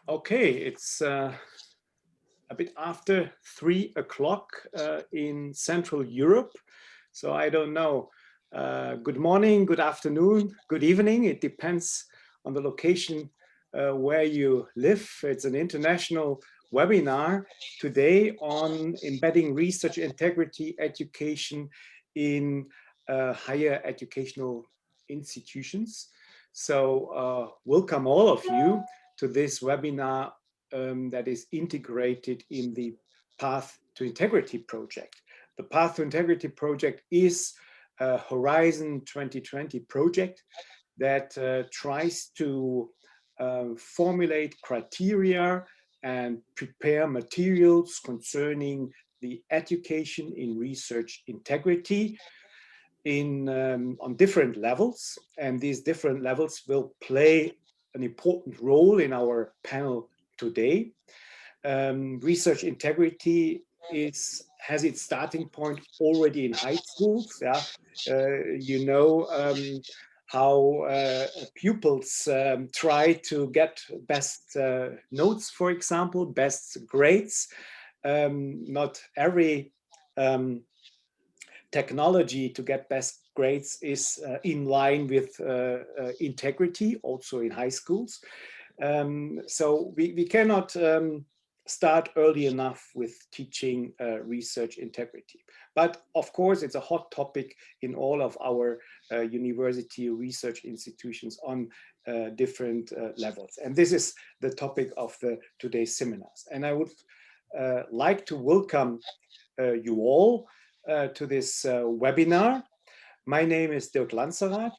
Okay, it's a bit after 3 o'clock in Central Europe. So I don't know. Good morning, good afternoon, good evening. It depends on the location where you live. It's an international webinar today on embedding research integrity education in higher educational institutions. So welcome all of you to this webinar that is integrated in the Path2Integrity project. The Path2Integrity project is a Horizon 2020 project that tries to formulate criteria and prepare materials concerning the education in research integrity on different levels. And these different levels will play an important role in our panel today. Research integrity has its starting point already in high schools. Yeah, you know how pupils try to get best notes, for example, best grades. Not every technology to get best grades is in line with integrity, also in high schools. So we cannot start early enough with teaching research integrity. But of course, it's a hot topic in all of our university research institutions on different levels. And this is the topic of today's seminars. And I would like to welcome you all to this webinar. My name is Dirk Lanzerath.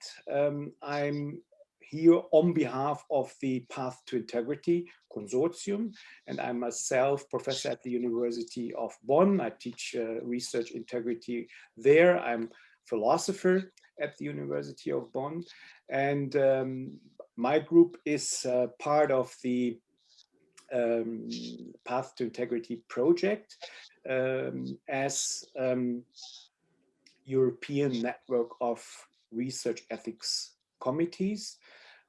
I'm here on behalf of the Path2Integrity Consortium, and I'm myself professor at the University of Bonn. I teach research integrity there. I'm philosopher at the University of Bonn, and my group is part of the Path2Integrity project as European network of research ethics committees,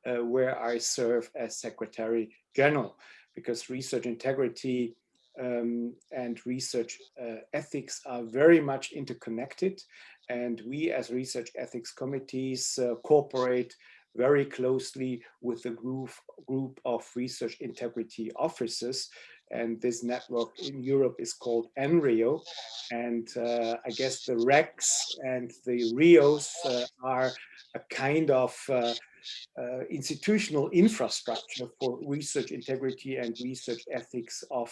where I serve as Secretary General, because research integrity and research ethics are very much interconnected, and we as research ethics committees cooperate very closely with the group of research integrity officers. And this network in Europe is called NRIO. And I guess the RECs and the RIOs are a kind of institutional infrastructure for research integrity and research ethics of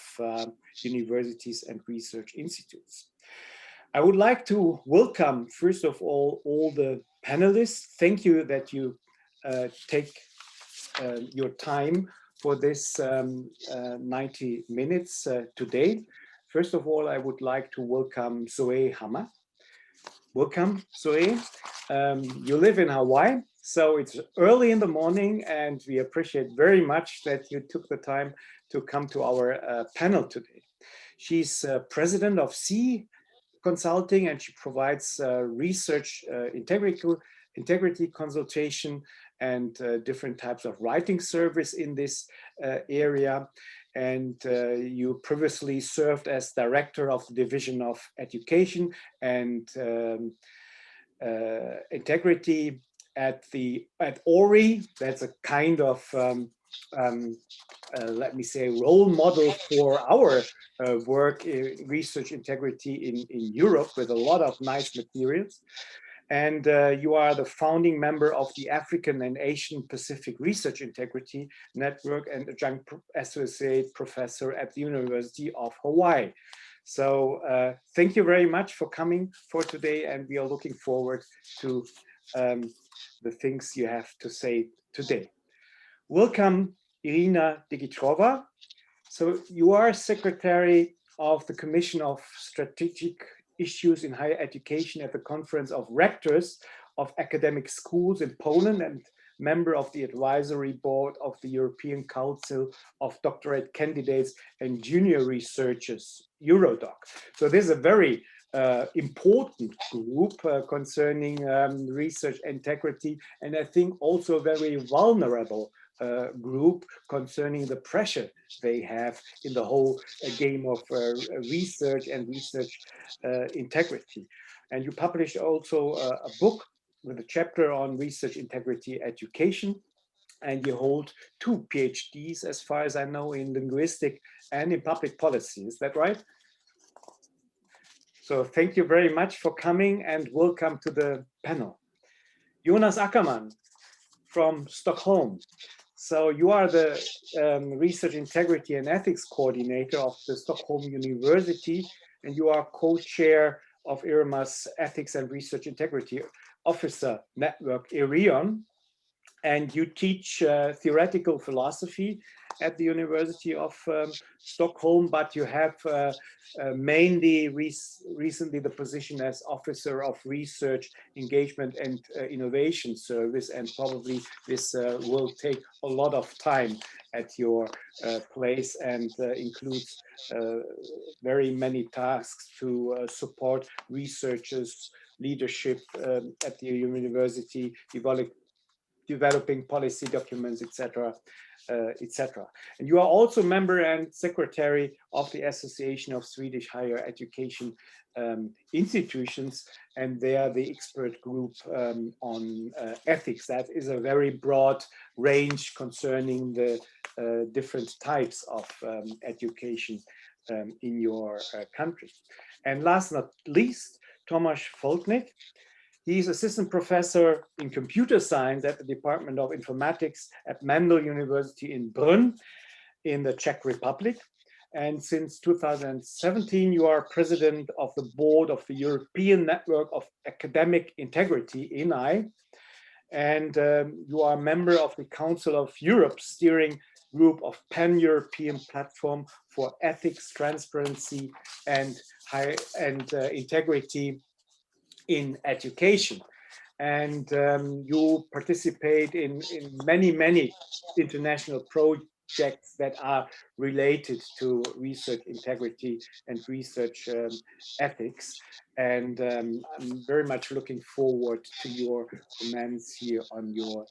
universities and research institutes. I would like to welcome, first of all the panelists. Thank you that you take your time for this 90 minutes today. First of all, I would like to welcome Zoë Hammatt. Welcome, Zoë. You live in Hawaii, so it's early in the morning, and we appreciate very much that you took the time to come to our panel today. She's president of C Consulting, and she provides research integrity consultation and different types of writing service in this area. And you previously served as director of the Division of Education and Integrity at ORI. That's a kind of, let me say, role model for our work in research integrity in Europe, with a lot of nice materials. And you are the founding member of the African and Asian Pacific Research Integrity Network and adjunct associate professor at the University of Hawaii. So thank you very much for coming for today, and we are looking forward to the things you have to say today. Welcome, Iryna Degtyarova. So you are secretary of the Commission of Strategic Issues in Higher Education at the Conference of Rectors of Academic Schools in Poland, and member of the advisory board of the European Council of Doctorate Candidates and Junior Researchers, EUREC. So this is a very important group concerning research integrity, and I think also very vulnerable group concerning the pressure they have in the whole game of research and research integrity. And you published also a book with a chapter on research integrity education. And you hold 2 PhDs, as far as I know, in linguistics and in public policy. Is that right? So thank you very much for coming and welcome to the panel. Jonas Åkerman from Stockholm. So you are the Research Integrity and Ethics Coordinator of the Stockholm University, and you are co-chair of IRMA's Ethics and Research Integrity Officer Network, ERION. And you teach theoretical philosophy at the University of Stockholm, but you have mainly recently the position as Officer of Research Engagement and Innovation Service, and probably this will take a lot of time at your place and includes very many tasks to support researchers, leadership at the university, developing policy documents, etc., etc. And you are also member and secretary of the Association of Swedish Higher Education Institutions, and they are the expert group on ethics. That is a very broad range concerning the different types of education in your country. And last but not least, Tomáš Foltýnek. He's assistant professor in computer science at the Department of Informatics at Mendel University in Brno in the Czech Republic. And since 2017, you are president of the board of the European Network of Academic Integrity, ENI. And you are a member of the Council of Europe steering group of Pan-European Platform for Ethics, Transparency, and Integrity in Education. And you participate in many international projects that are related to research integrity and research ethics. And I'm very much looking forward to your comments here on your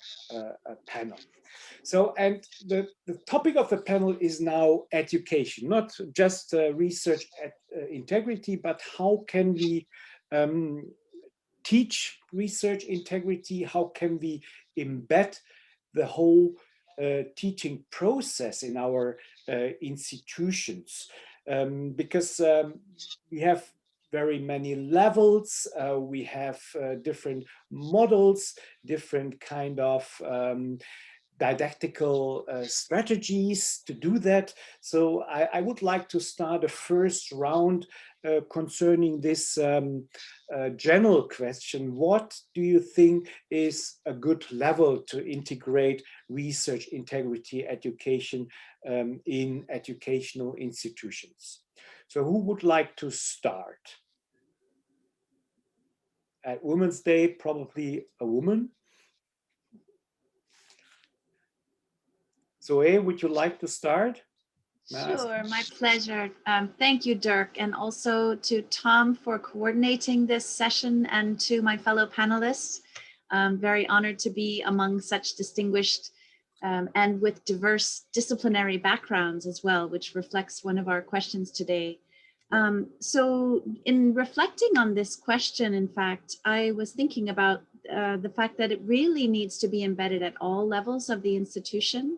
panel. So, and the topic of the panel is now education, not just research integrity, but how can we teach research integrity? How can we embed the whole teaching process in our institutions? Because we have very many levels, we have different models, different kind of didactical strategies to do that. So I would like to start a first round concerning this general question. What do you think is a good level to integrate research integrity education in educational institutions? So who would like to start? At Women's Day, probably a woman. Zoë, would you like to start? Sure, my pleasure. Thank you, Dirk, and also to Tom for coordinating this session, and to my fellow panelists. I'm very honored to be among such distinguished and with diverse disciplinary backgrounds as well, which reflects one of our questions today. So in reflecting on this question, in fact, I was thinking about the fact that it really needs to be embedded at all levels of the institution.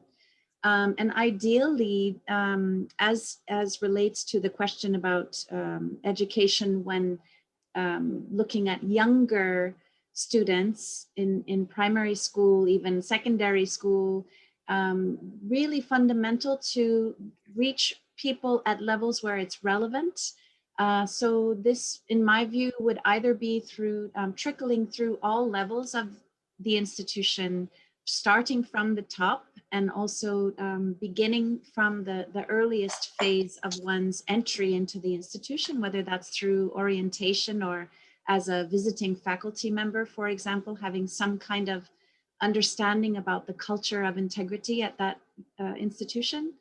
And ideally, as relates to the question about education when looking at younger students in primary school, even secondary school, really fundamental to reach people at levels where it's relevant. So this, in my view, would either be through trickling through all levels of the institution, starting from the top, and also beginning from the earliest phase of one's entry into the institution, whether that's through orientation or as a visiting faculty member, for example, having some kind of understanding about the culture of integrity at that institution.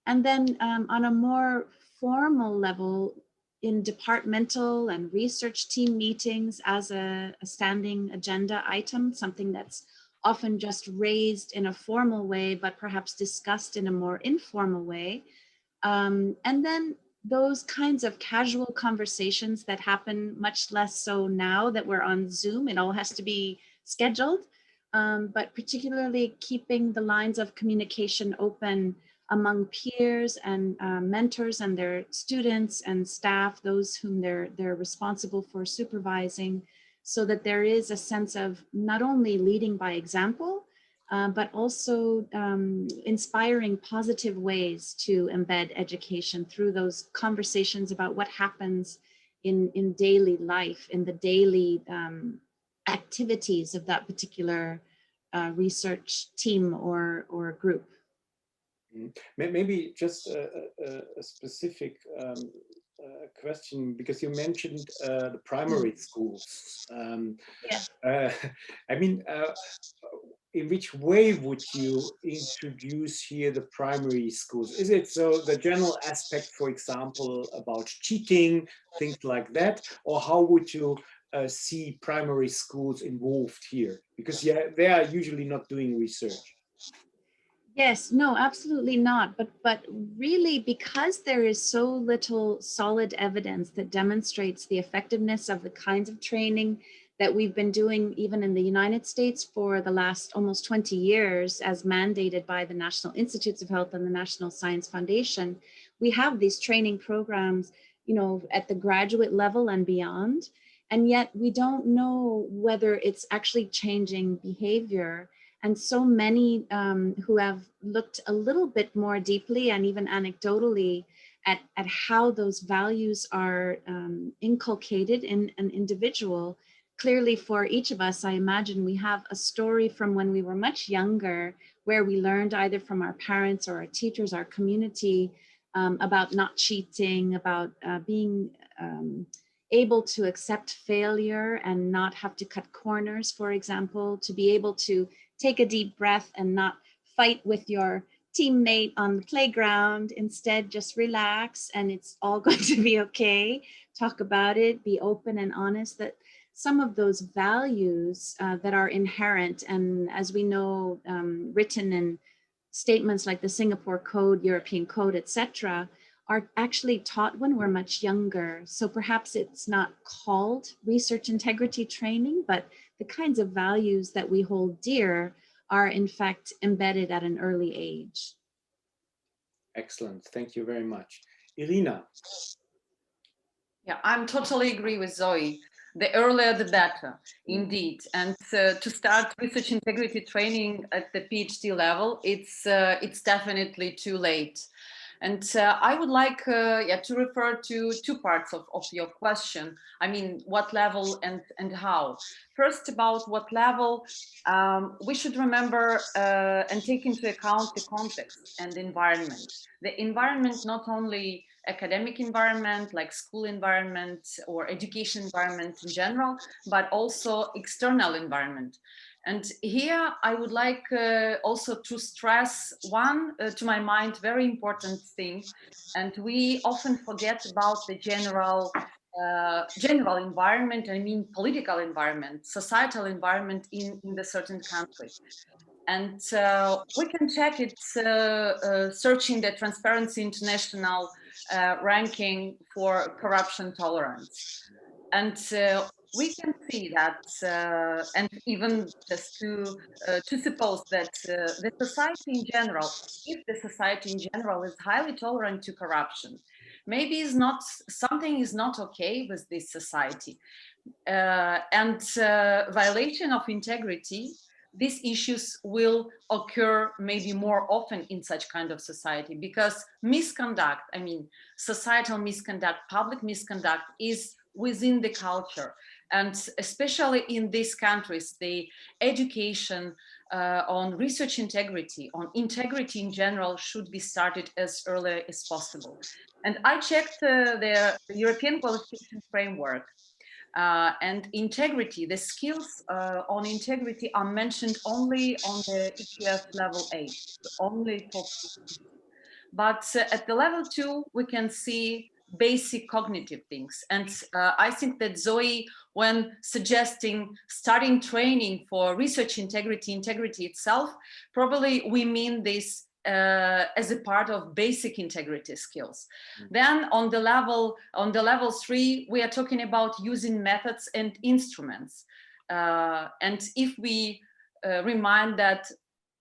And then on a more formal level, in departmental and research team meetings as a standing agenda item, something that's often just raised in a formal way, but perhaps discussed in a more informal way. And then those kinds of casual conversations that happen much less so now that we're on Zoom, it all has to be scheduled, but particularly keeping the lines of communication open among peers and mentors and their students and staff, those whom they're responsible for supervising, so that there is a sense of not only leading by example, but also inspiring positive ways to embed education through those conversations about what happens in daily life, in the daily activities of that particular research team or group. Maybe just a specific question, because you mentioned the primary schools. I mean, in which way would you introduce here the primary schools? Is it so the general aspect, for example, about cheating, things like that, or how would you see primary schools involved here? Because they are usually not doing research. Yes, no, absolutely not. But really, because there is so little solid evidence that demonstrates the effectiveness of the kinds of training that we've been doing even in the United States for the last almost 20 years, as mandated by the National Institutes of Health and the National Science Foundation, we have these training programs, you know, at the graduate level and beyond. And yet we don't know whether it's actually changing behavior. And so many who have looked a little bit more deeply and even anecdotally at how those values are inculcated in an individual. Clearly for each of us, I imagine we have a story from when we were much younger, where we learned either from our parents or our teachers, our community, about not cheating, about being able to accept failure and not have to cut corners, for example, to be able to take a deep breath and not fight with your teammate on the playground. Instead, just relax and it's all going to be okay. Talk about it, be open and honest. That some of those values that are inherent and, as we know, written in statements like the Singapore Code, European Code, etc., are actually taught when we're much younger. So perhaps it's not called research integrity training, but the kinds of values that we hold dear are in fact embedded at an early age. Excellent, thank you very much. Iryna. Yeah, I'm totally agree with Zoe. The earlier the better, indeed. And to start research integrity training at the PhD level, it's definitely too late. And I would like to refer to two parts of your question. I mean, what level and how. First, about what level, we should remember and take into account the context and the environment. The environment, not only academic environment, like school environment or education environment in general, but also external environment. And here I would like also to stress one, to my mind, very important thing. And we often forget about the general environment, I mean political environment, societal environment in the certain country. And we can check it searching the Transparency International ranking for corruption tolerance. And we can see that, and even just to suppose that the society in general, if the society in general is highly tolerant to corruption, maybe something is not okay with this society. And violation of integrity, these issues will occur maybe more often in such kind of society, because misconduct, I mean, societal misconduct, public misconduct is within the culture. And especially in these countries, the education on research integrity, on integrity in general, should be started as early as possible. And I checked the European qualification framework. And integrity, the skills on integrity are mentioned only on the EQF level 8, only for. But at the level 2, we can see basic cognitive things. And I think that Zoe, when suggesting starting training for research integrity itself, probably we mean this as a part of basic integrity skills. Then on the level 3, we are talking about using methods and instruments. And if we remind that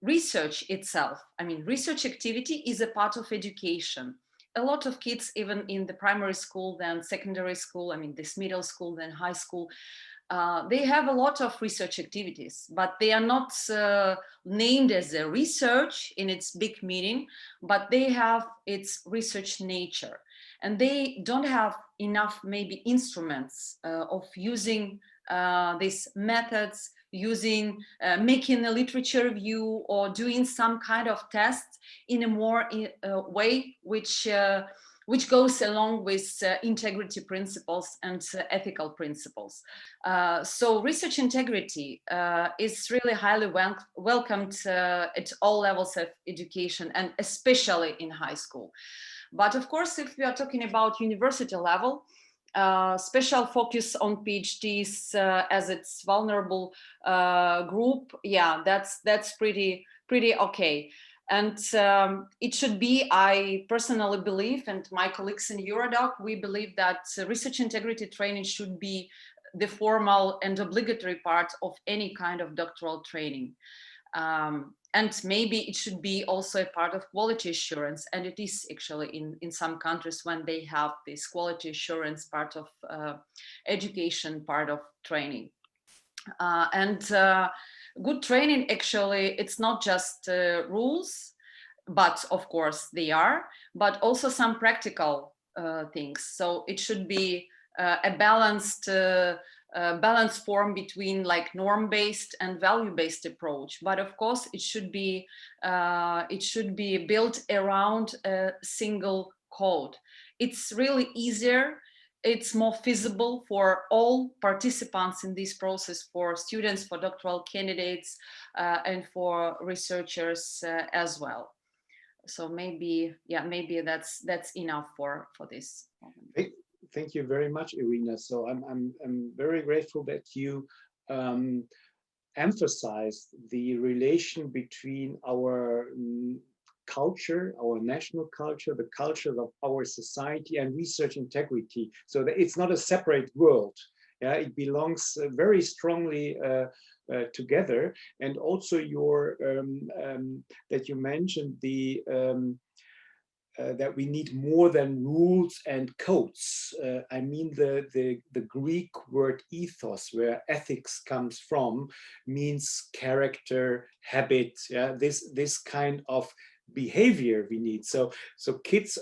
research itself, I mean, research activity is a part of education. A lot of kids, even in the primary school, then secondary school, I mean, this middle school, then high school, they have a lot of research activities, but they are not named as a research in its big meaning, but they have its research nature. And they don't have enough maybe instruments of using these methods, using making a literature review or doing some kind of test in a more way which goes along with integrity principles and ethical principles. So research integrity is really highly welcomed at all levels of education, and especially in high school. But of course, if we are talking about university level, special focus on PhDs as its vulnerable group, yeah, that's pretty okay. And it should be, I personally believe, and my colleagues in EUREC, we believe that research integrity training should be the formal and obligatory part of any kind of doctoral training. And maybe it should be also a part of quality assurance, and it is actually in some countries when they have this quality assurance part of education, part of training. Good training, actually, it's not just rules, but of course they are, but also some practical things. So it should be a balanced form between like norm-based and value-based approach. But of course, it should be built around a single code. It's really easier. It's more feasible for all participants in this process, for students, for doctoral candidates, and for researchers as well. So maybe that's enough for this moment. Thank you very much, Iryna. So I'm very grateful that you emphasized the relation between our culture, our national culture, the culture of our society, and research integrity, so that it's not a separate world. Yeah, it belongs very strongly together. And also your that you mentioned the that we need more than rules and codes. I mean, the Greek word ethos, where ethics comes from, means character, habit. Yeah, this kind of behavior we need. So kids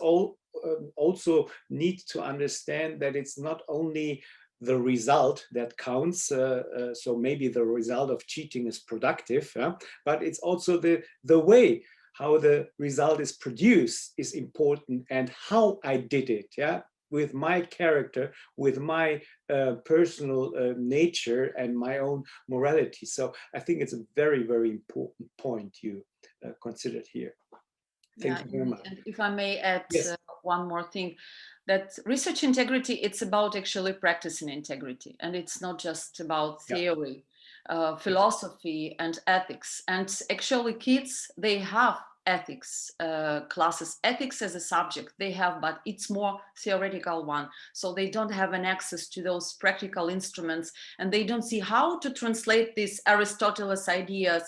also need to understand that it's not only the result that counts. So maybe the result of cheating is productive, but it's also the way how the result is produced is important, and how I did it, yeah, with my character, with my personal nature and my own morality. So I think it's a very, very important point you considered here. Thank you very much. And if I may add, yes, one more thing, that research integrity, it's about actually practicing integrity, and it's not just about theory. Philosophy and ethics. And actually kids, they have ethics classes, ethics as a subject they have, but it's more theoretical one. So they don't have an access to those practical instruments, and they don't see how to translate these Aristotle's ideas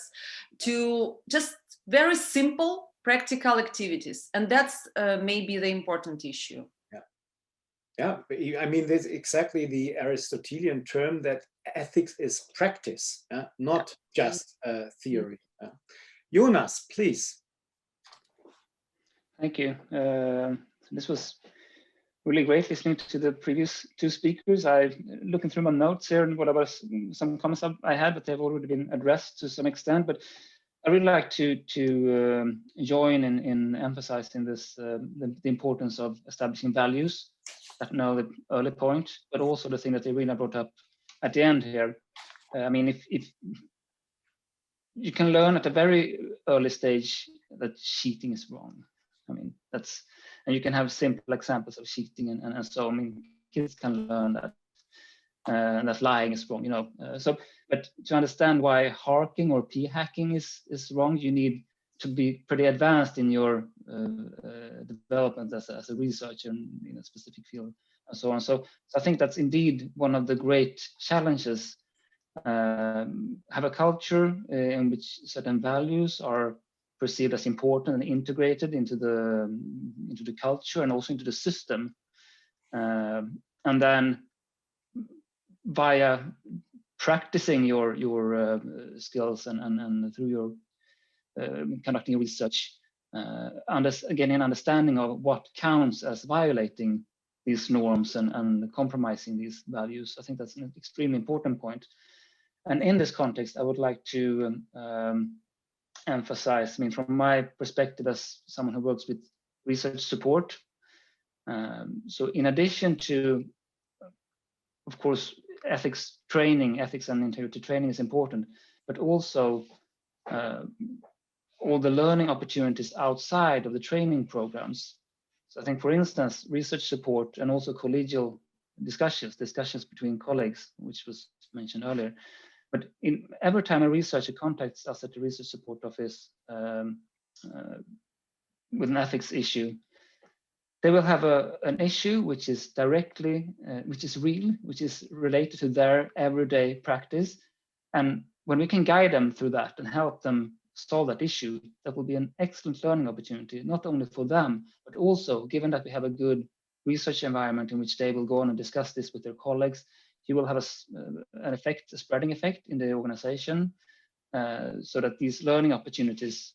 to just very simple practical activities. And that's maybe the important issue. Yeah, I mean, there's exactly the Aristotelian term that ethics is practice, not just theory. Jonas, please. Thank you. This was really great listening to the previous two speakers. I'm looking through my notes here and what was some comments I had, but they've already been addressed to some extent. But I really like to join in emphasizing this the importance of establishing values. That now the early point, but also the thing that Iryna brought up at the end here. I mean, if you can learn at a very early stage that cheating is wrong. I mean, And you can have simple examples of cheating and so, I mean, kids can learn that. And that lying is wrong, you know. But to understand why harking or p-hacking is wrong, you need to be pretty advanced in your development as a researcher in a specific field and so on. So I think that's indeed one of the great challenges. Have a culture in which certain values are perceived as important and integrated into the culture and also into the system, and then via practicing your skills and through your conducting research, again, an understanding of what counts as violating these norms and compromising these values. I think that's an extremely important point. And in this context, I would like to emphasize, I mean, from my perspective as someone who works with research support, so in addition to, of course, ethics and integrity training is important, but also all the learning opportunities outside of the training programs. So I think, for instance, research support and also collegial discussions between colleagues, which was mentioned earlier. But every time a researcher contacts us at the research support office with an ethics issue, they will have an issue which is directly, which is real, which is related to their everyday practice. And when we can guide them through that and help them solve that issue, that will be an excellent learning opportunity, not only for them, but also, given that we have a good research environment in which they will go on and discuss this with their colleagues, you will have an effect, a spreading effect in the organization, so that these learning opportunities,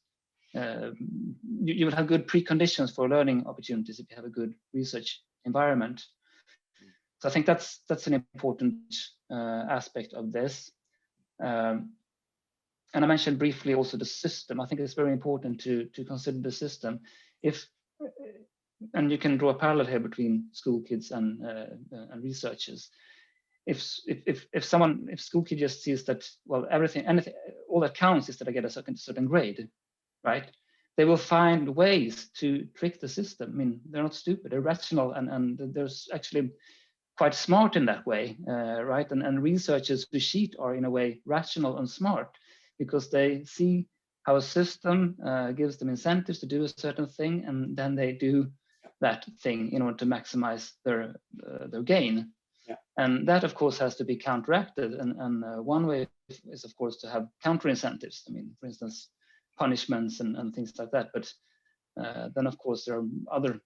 you will have good preconditions for learning opportunities if you have a good research environment. So I think that's an important aspect of this. And I mentioned briefly also the system. I think it's very important to consider the system. And you can draw a parallel here between school kids and researchers. If school kid just sees that, well, anything, all that counts is that I get a certain grade, right? They will find ways to trick the system. I mean, they're not stupid, they're rational, and there's actually quite smart in that way, right? And researchers who cheat are in a way rational and smart, because they see how a system gives them incentives to do a certain thing, and then they do that thing in order to maximize their gain. Yeah. And that, of course, has to be counteracted. And one way is, of course, to have counter incentives. I mean, for instance, punishments and things like that. But then, of course, there are other,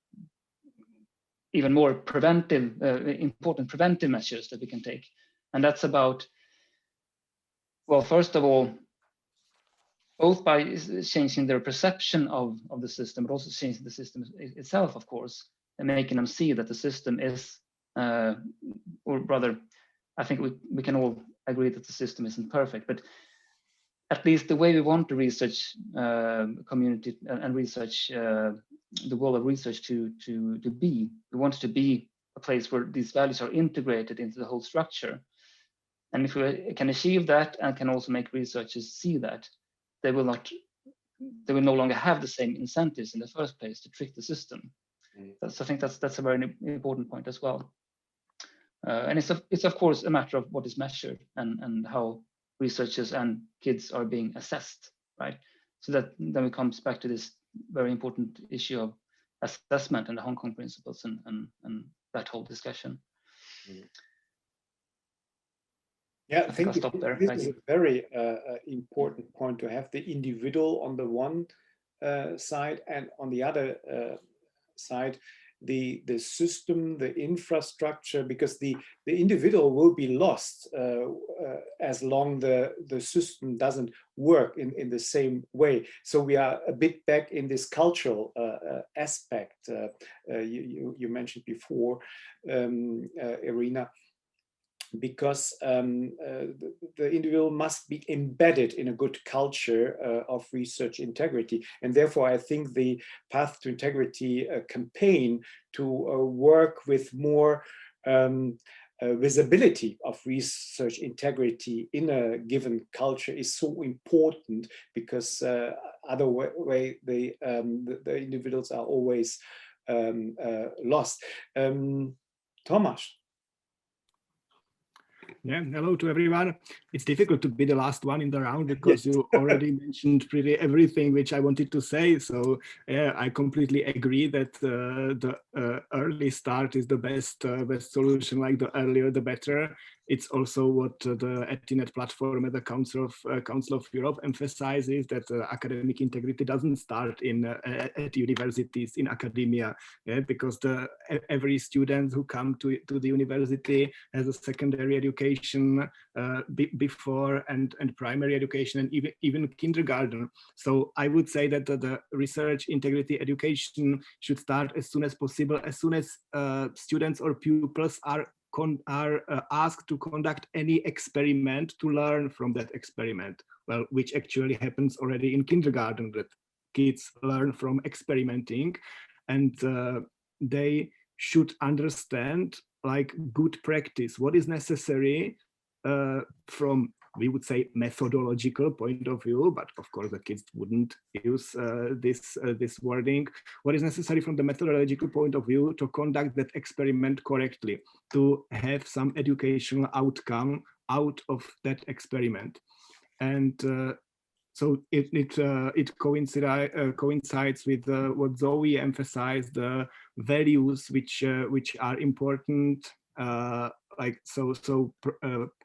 even more important preventive measures that we can take. And that's about, well, first of all, both by changing their perception of the system, but also changing the system itself, of course, and making them see that the system is, or rather, I think we can all agree that the system isn't perfect, but at least the way we want the research community and research, the world of research to be, we want it to be a place where these values are integrated into the whole structure. And if we can achieve that and can also make researchers see that, they will no longer have the same incentives in the first place to trick the system. So I think that's a very important point as well. And it's of course a matter of what is measured and how researchers and kids are being assessed, right? So that then it comes back to this very important issue of assessment and the Hong Kong principles and that whole discussion. Yeah, I think this is a very important point, to have the individual on the one side, and on the other side, the system, the infrastructure, because the individual will be lost as long the system doesn't work in the same way. So we are a bit back in this cultural aspect you mentioned before, Iryna. Because the individual must be embedded in a good culture of research integrity. And therefore, I think the Path to Integrity campaign to work with more visibility of research integrity in a given culture is so important, because other way the individuals are always lost. Tomáš. Yeah, hello to everyone. It's difficult to be the last one in the round because you already mentioned pretty everything which I wanted to say. So yeah, I completely agree that the early start is the best solution. Like the earlier, the better. It's also what the ETINET platform at the Council of Europe emphasizes, that academic integrity doesn't start at universities, in academia, because every student who come to the university has a secondary education before and primary education and even kindergarten. So I would say that the research integrity education should start as soon as possible, as soon as students or pupils are asked to conduct any experiment, to learn from that experiment. Well, which actually happens already in kindergarten, that kids learn from experimenting, and they should understand, like, good practice, what is necessary from, we would say, methodological point of view, but of course the kids wouldn't use this wording. What is necessary from the methodological point of view to conduct that experiment correctly, to have some educational outcome out of that experiment. And so it coincides with what Zoe emphasized, the values which are important.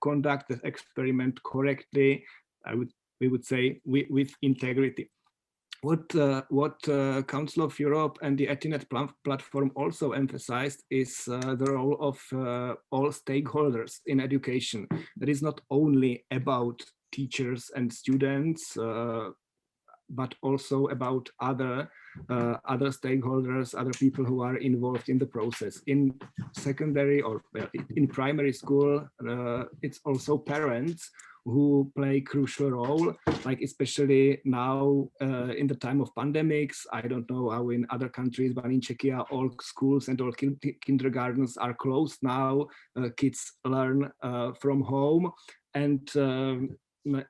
Conduct the experiment correctly. We would say with integrity. What Council of Europe and the ETINET platform also emphasized is the role of all stakeholders in education. That is not only about teachers and students, but also about other stakeholders, other people who are involved in the process. In secondary or in primary school, it's also parents who play a crucial role, like especially now in the time of pandemics. I don't know how in other countries, but in Czechia, all schools and all kindergartens are closed now. Kids learn from home, and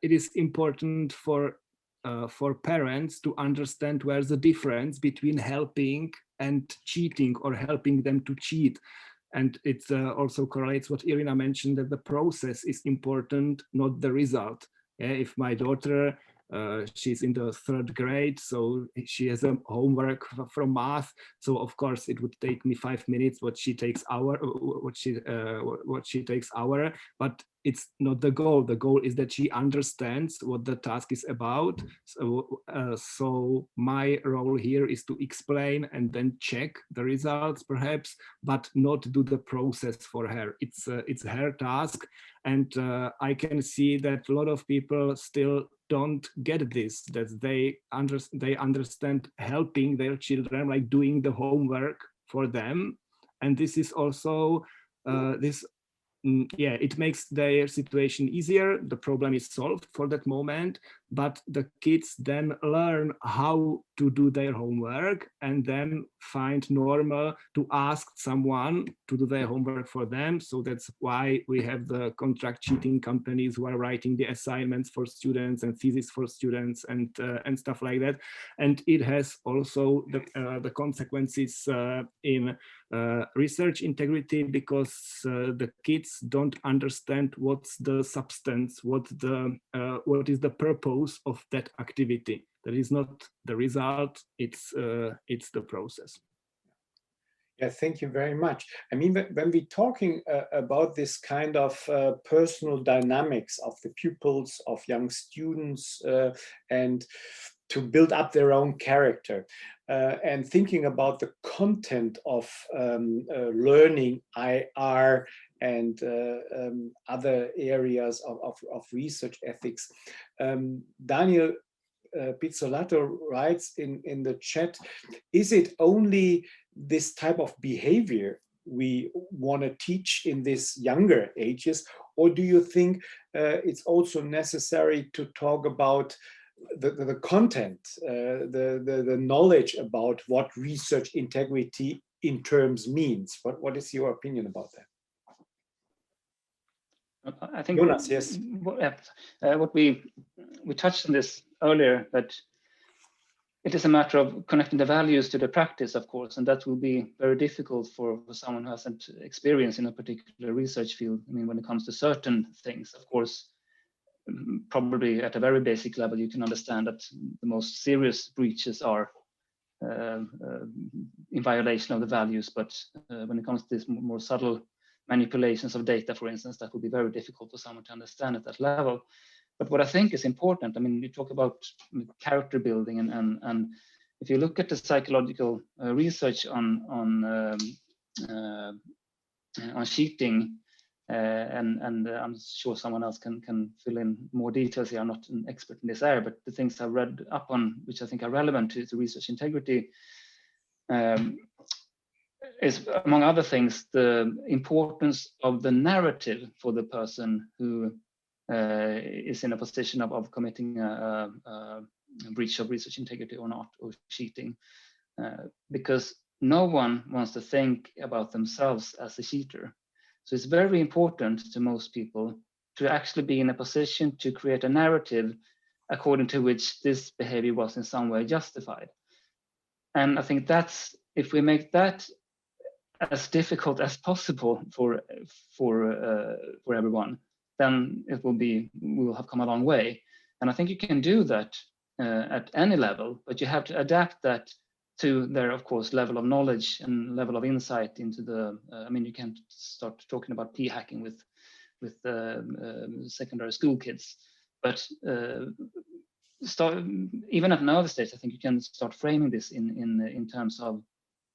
it is important for parents to understand where's the difference between helping and cheating, or helping them to cheat. And it also correlates what Iryna mentioned, that the process is important, not the result. If my daughter, she's in the 3rd grade, so she has a homework from math. So of course it would take me 5 minutes, what she takes hour. But it's not the goal. The goal is that she understands what the task is about. So my role here is to explain and then check the results, perhaps, but not do the process for her. It's her task, and I can see that a lot of people still don't get this, that they understand helping their children, like doing the homework for them, and this is also it makes their situation easier. The problem is solved for that moment, but the kids then learn how to do their homework and then find normal to ask someone to do their homework for them. So that's why we have the contract cheating companies who are writing the assignments for students and thesis for students and stuff like that. And it has also the consequences in research integrity, because the kids don't understand what's the substance, what is the purpose of that activity. That is not the result, it's the process. Yeah, thank you very much. I mean, when we're talking about this kind of personal dynamics of the pupils, of young students, and to build up their own character, and thinking about the content of learning IR and other areas of research ethics. Daniel Pizzolato writes in the chat, is it only this type of behavior we want to teach in these younger ages, or do you think it's also necessary to talk about the content, the knowledge about what research integrity in terms means? What is your opinion about that? I think Jonas, yes. What we touched on this earlier, that it is a matter of connecting the values to the practice, of course, and that will be very difficult for someone who hasn't experience in a particular research field. I mean, when it comes to certain things, of course, probably at a very basic level, you can understand that the most serious breaches are in violation of the values. But when it comes to this more subtle manipulations of data, for instance, that would be very difficult for someone to understand at that level. But what I think is important, I mean, you talk about character building, and if you look at the psychological research on cheating, and I'm sure someone else can fill in more details here. I'm not an expert in this area, but the things I've read up on, which I think are relevant to research integrity, is, among other things, the importance of the narrative for the person who is in a position of committing a breach of research integrity or not, or cheating, because no one wants to think about themselves as a cheater. So it's very important to most people to actually be in a position to create a narrative according to which this behavior was in some way justified. And I think that's, if we make that as difficult as possible for everyone, then we will have come a long way. And I think you can do that at any level, but you have to adapt that to their, of course, level of knowledge and level of insight into the, I mean, you can't start talking about p-hacking with secondary school kids, but even at an early stage, I think you can start framing this in terms of,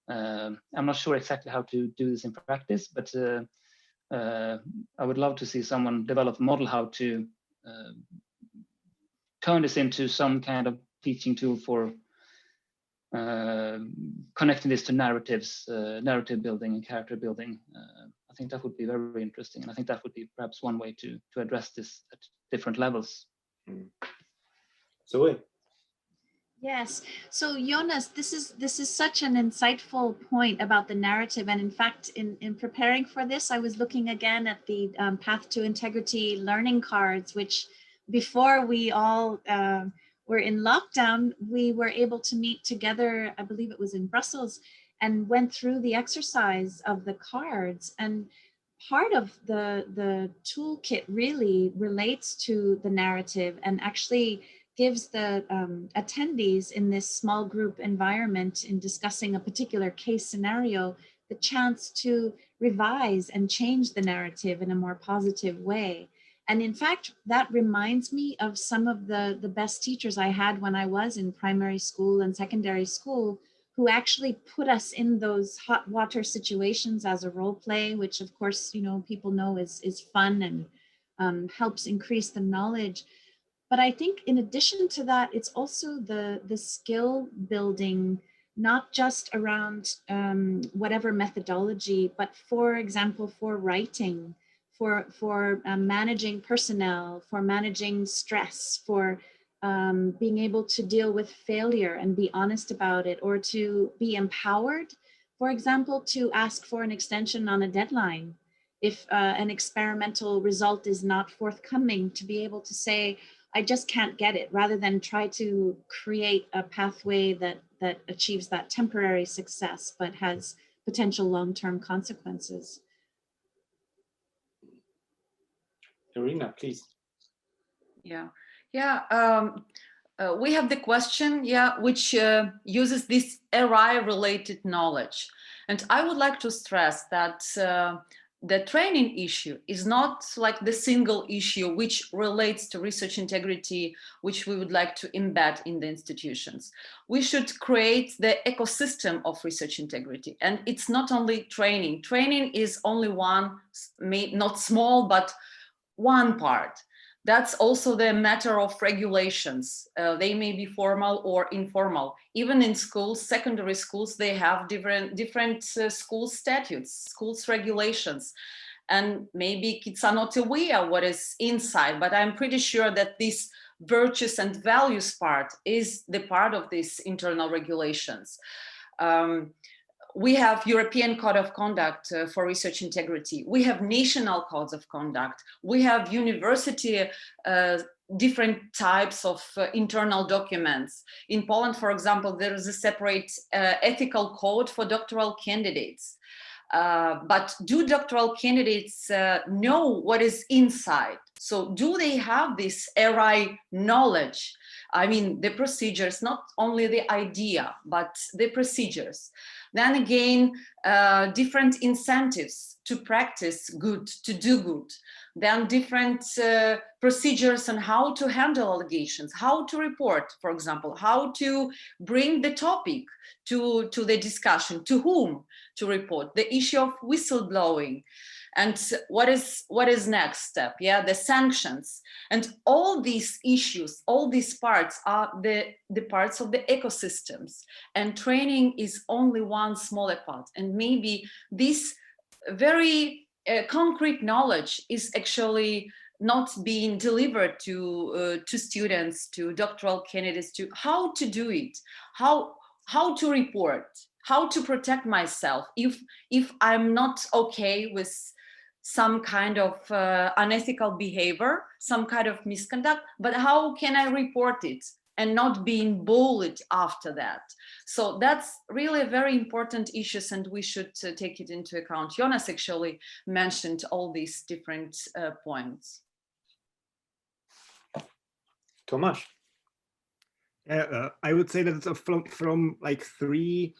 I'm not sure exactly how to do this in practice, but I would love to see someone develop a model how to turn this into some kind of teaching tool for connecting this to narratives, narrative building and character building. I think that would be very interesting, and I think that would be perhaps one way to address this at different levels. Zoe. Yes. So Jonas, this is such an insightful point about the narrative. And in fact, in preparing for this, I was looking again at the Path2Integrity learning cards, which before we all were in lockdown, we were able to meet together, I believe it was in Brussels, and went through the exercise of the cards. And part of the toolkit really relates to the narrative and actually gives the attendees in this small group environment in discussing a particular case scenario the chance to revise and change the narrative in a more positive way. And in fact, that reminds me of some of the best teachers I had when I was in primary school and secondary school, who actually put us in those hot water situations as a role play, which of course, you know, people know is fun and helps increase the knowledge. But I think in addition to that, it's also the skill building, not just around whatever methodology, but for example, for writing, for managing personnel, for managing stress, for being able to deal with failure and be honest about it, or to be empowered, for example, to ask for an extension on a deadline. If an experimental result is not forthcoming, to be able to say, I just can't get it, rather than try to create a pathway that achieves that temporary success, but has potential long-term consequences. Iryna, please. Yeah. We have the question, which uses this RI-related knowledge. And I would like to stress that the training issue is not like the single issue which relates to research integrity, which we would like to embed in the institutions. We should create the ecosystem of research integrity. And it's not only training. Training is only one, not small, but one part. That's also the matter of regulations. They may be formal or informal. Even in schools, secondary schools, they have different school statutes, schools regulations. And maybe kids are not aware what is inside, but I'm pretty sure that this virtues and values part is the part of these internal regulations. we have European Code of Conduct for Research Integrity. We have national codes of conduct. We have university different types of internal documents. In Poland, for example, there is a separate ethical code for doctoral candidates. But do doctoral candidates know what is inside? So do they have this RI knowledge? I mean, the procedures, not only the idea, but the procedures. Then again, different incentives to practice good, to do good. Then different procedures on how to handle allegations, how to report, for example, how to bring the topic to the discussion, to whom to report, the issue of whistleblowing, and what is next step, yeah, the sanctions. And all these issues, all these parts are the parts of the ecosystems, and training is only one smaller part. And maybe this very concrete knowledge is actually not being delivered to students, to doctoral candidates, to how to do it, how to report, how to protect myself if I'm not okay with some kind of unethical behavior, some kind of misconduct, but how can I report it and not being bullied after that? So that's really very important issues, and we should take it into account. Jonas actually mentioned all these different points. Tomáš. I would say that it's from like three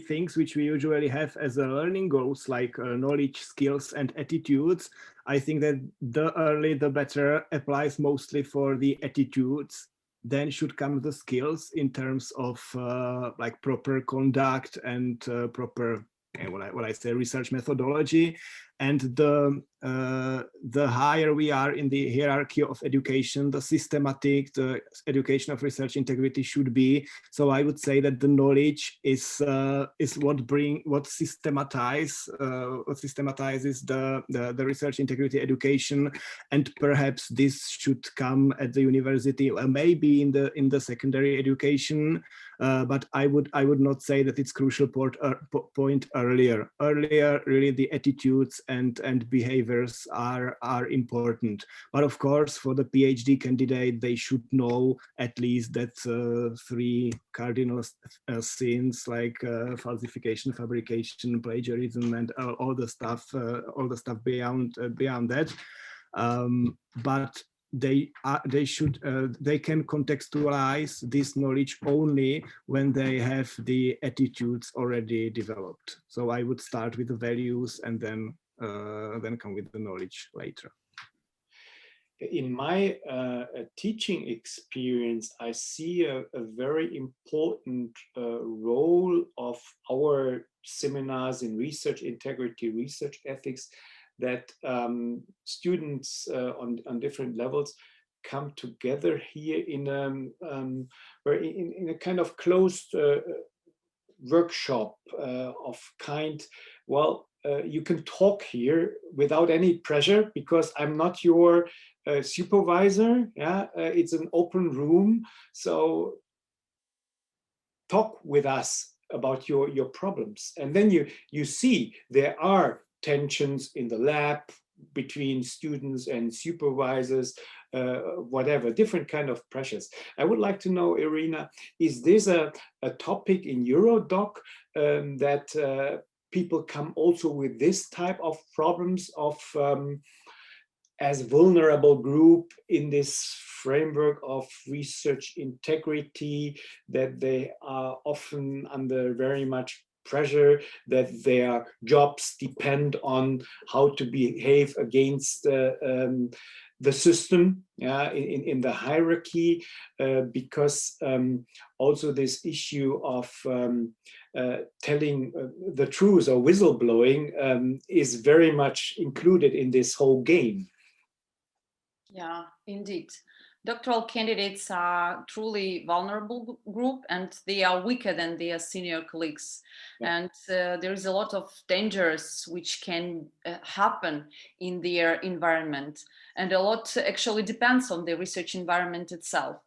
things which we usually have as a learning goals, like knowledge, skills, and attitudes. I think that the earlier the better applies mostly for the attitudes. Then should come the skills in terms of like proper conduct and proper what I say research methodology. And the higher we are in the hierarchy of education, the systematic the education of research integrity should be. So I would say that the knowledge is what systematizes the research integrity education, and perhaps this should come at the university, or maybe in the secondary education. But I would not say that it's crucial point earlier. Earlier, really, the attitudes and behaviors are important. But of course, for the PhD candidate, they should know at least that three cardinal sins like falsification, fabrication, plagiarism, and all the stuff beyond that. But they can contextualize this knowledge only when they have the attitudes already developed. So I would start with the values and then come with the knowledge later. In my teaching experience, I see a very important role of our seminars in research integrity, research ethics, that students on different levels come together here in a kind of closed workshop of kind. Well, you can talk here without any pressure because I'm not your supervisor. Yeah, it's an open room, so talk with us about your problems, and then you see there are tensions in the lab between students and supervisors, whatever, different kind of pressures. I would like to know, Iryna, is this a topic in EuroDoc that people come also with this type of problems of as vulnerable group in this framework of research integrity, that they are often under very much pressure, that their jobs depend on how to behave against the system, in the hierarchy, because also this issue of telling the truth or whistleblowing is very much included in this whole game. Yeah, indeed. doctoral candidates are truly vulnerable group, and they are weaker than their senior colleagues. Yeah. And there is a lot of dangers which can happen in their environment, and a lot actually depends on the research environment itself.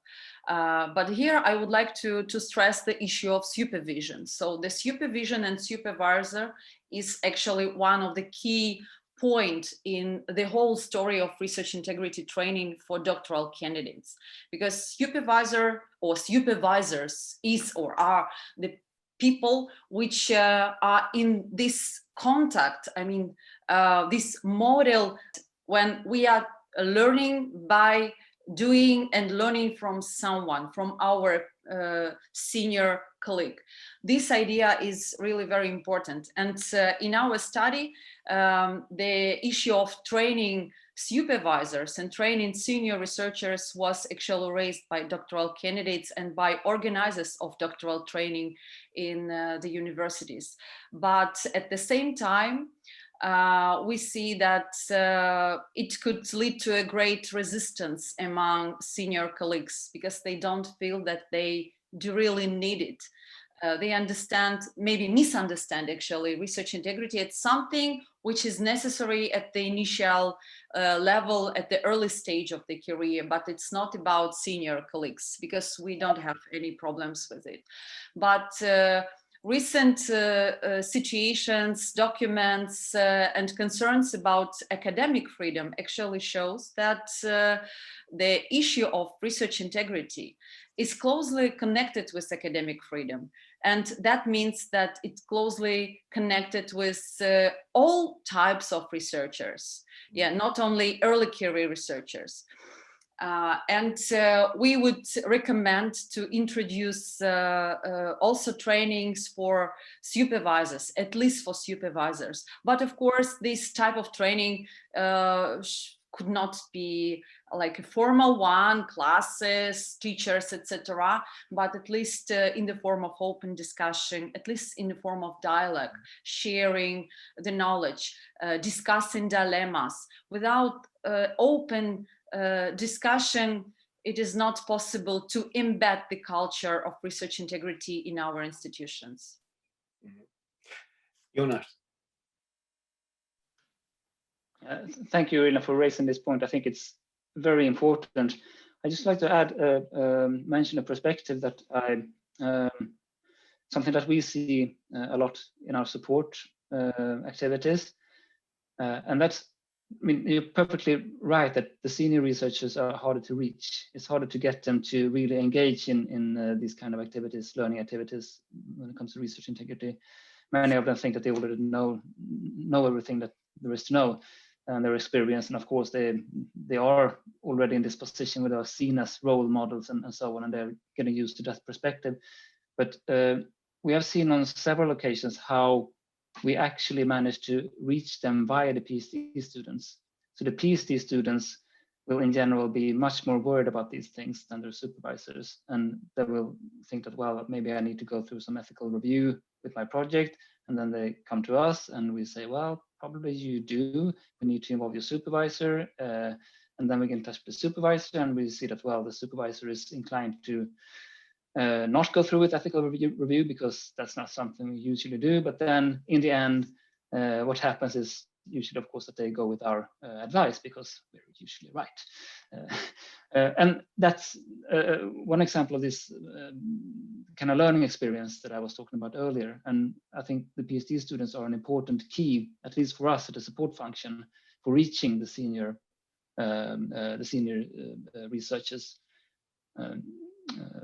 But here I would like to stress the issue of supervision. So the supervision and supervisor is actually one of the key point in the whole story of research integrity training for doctoral candidates, because supervisor or supervisors is or are the people which are in this contact. I mean, this model when we are learning by doing and learning from someone, from our senior colleague. This idea is really very important. And in our study, the issue of training supervisors and training senior researchers was actually raised by doctoral candidates and by organizers of doctoral training in the universities. But at the same time, we see that it could lead to a great resistance among senior colleagues because they don't feel that they do really need it. They understand, maybe misunderstand actually, research integrity. It's something which is necessary at the initial level, at the early stage of the career, but it's not about senior colleagues because we don't have any problems with it. But recent situations, documents, and concerns about academic freedom actually shows that the issue of research integrity is closely connected with academic freedom. And that means that it's closely connected with all types of researchers. Yeah, not only early career researchers. And we would recommend to introduce also trainings for supervisors, at least for supervisors. But of course, this type of training could not be like a formal one, classes, teachers, etc., but at least in the form of open discussion, at least in the form of dialogue, sharing the knowledge, discussing dilemmas. Without open discussion, it is not possible to embed the culture of research integrity in our institutions. Jonas. Thank you, Iryna, for raising this point. I think it's very important. I just like to add, mention a perspective that something that we see a lot in our support activities, and that's, I mean, you're perfectly right that the senior researchers are harder to reach. It's harder to get them to really engage in these kind of activities, learning activities, when it comes to research integrity. Many of them think that they already know everything that there is to know, and their experience, and of course they are already in this position where they are seen as role models and so on, and they're getting used to that perspective. But we have seen on several occasions how we actually managed to reach them via the PhD students. So the PhD students will in general be much more worried about these things than their supervisors, and they will think that, well, maybe I need to go through some ethical review with my project, and then they come to us and we say, well, probably you do. We need to involve your supervisor, and then we get in touch with the supervisor, and we see that, well, the supervisor is inclined to not go through with ethical review because that's not something we usually do. But then in the end, what happens is usually, of course, that they go with our advice because we're usually right. And that's one example of this kind of learning experience that I was talking about earlier. And I think the PhD students are an important key, at least for us at the support function, for reaching the senior researchers.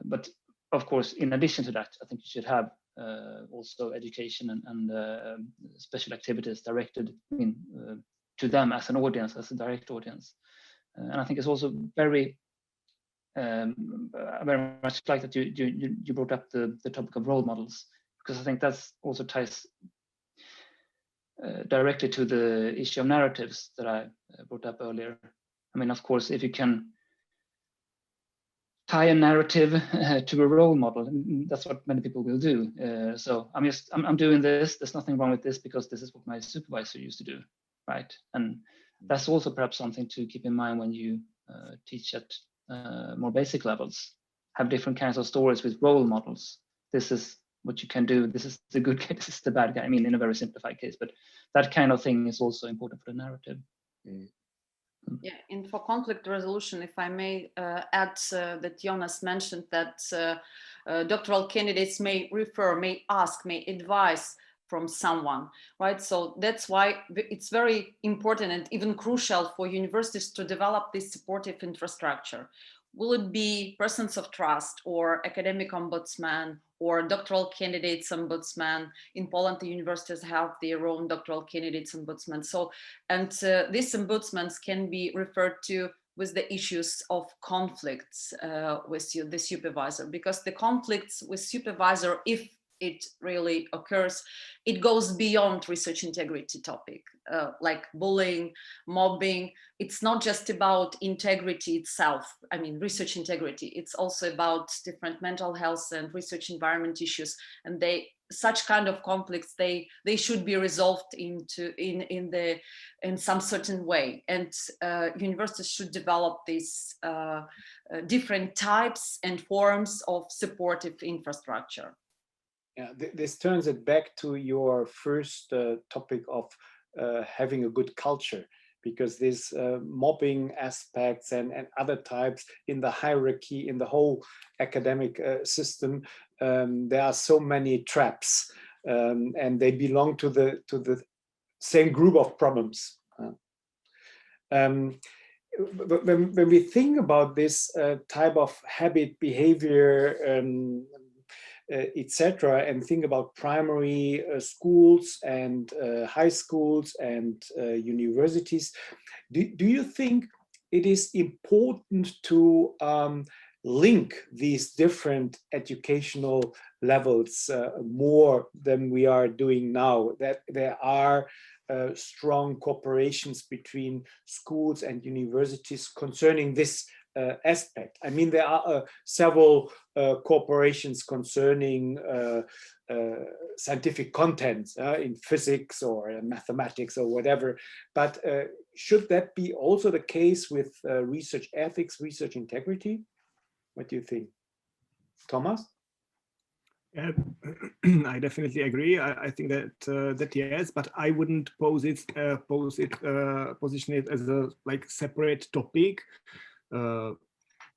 But of course, in addition to that, I think you should have also education and special activities directed to them as an audience, as a direct audience. And I think it's also very much like that you brought up the topic of role models, because I think that's also ties directly to the issue of narratives that I brought up earlier. I mean, of course, if you can tie a narrative to a role model, that's what many people will do. So I'm doing this, there's nothing wrong with this because this is what my supervisor used to do, right? And that's also perhaps something to keep in mind when you teach at more basic levels, have different kinds of stories with role models. This is what you can do. This is the good guy. This is the bad guy. I mean, in a very simplified case, but that kind of thing is also important for the narrative. Yeah, and for conflict resolution, if I may add that Jonas mentioned that doctoral candidates may refer, may ask, may advise from someone, right? So that's why it's very important and even crucial for universities to develop this supportive infrastructure. Will it be persons of trust or academic ombudsman or doctoral candidates ombudsman? In Poland, the universities have their own doctoral candidates ombudsman. So, and these ombudsmans can be referred to with the issues of conflicts with the supervisor, because the conflicts with supervisor, if it really occurs, it goes beyond research integrity topic, like bullying, mobbing. It's not just about integrity itself. I mean, research integrity. It's also about different mental health and research environment issues. And such kind of conflicts, they should be resolved in some certain way. And universities should develop these different types and forms of supportive infrastructure. Yeah, this turns it back to your first topic of having a good culture, because these mobbing aspects and other types in the hierarchy, in the whole academic system, there are so many traps, and they belong to the same group of problems. When we think about this type of habit, behavior, etc., and think about primary schools and high schools and universities, do you think it is important to link these different educational levels more than we are doing now, that there are strong cooperations between schools and universities concerning this aspect? I mean, there are several corporations concerning scientific content in physics or mathematics or whatever, but should that be also the case with research ethics, research integrity? What do you think, Tomáš? I definitely agree. I think that yes, but I wouldn't position it as a separate topic.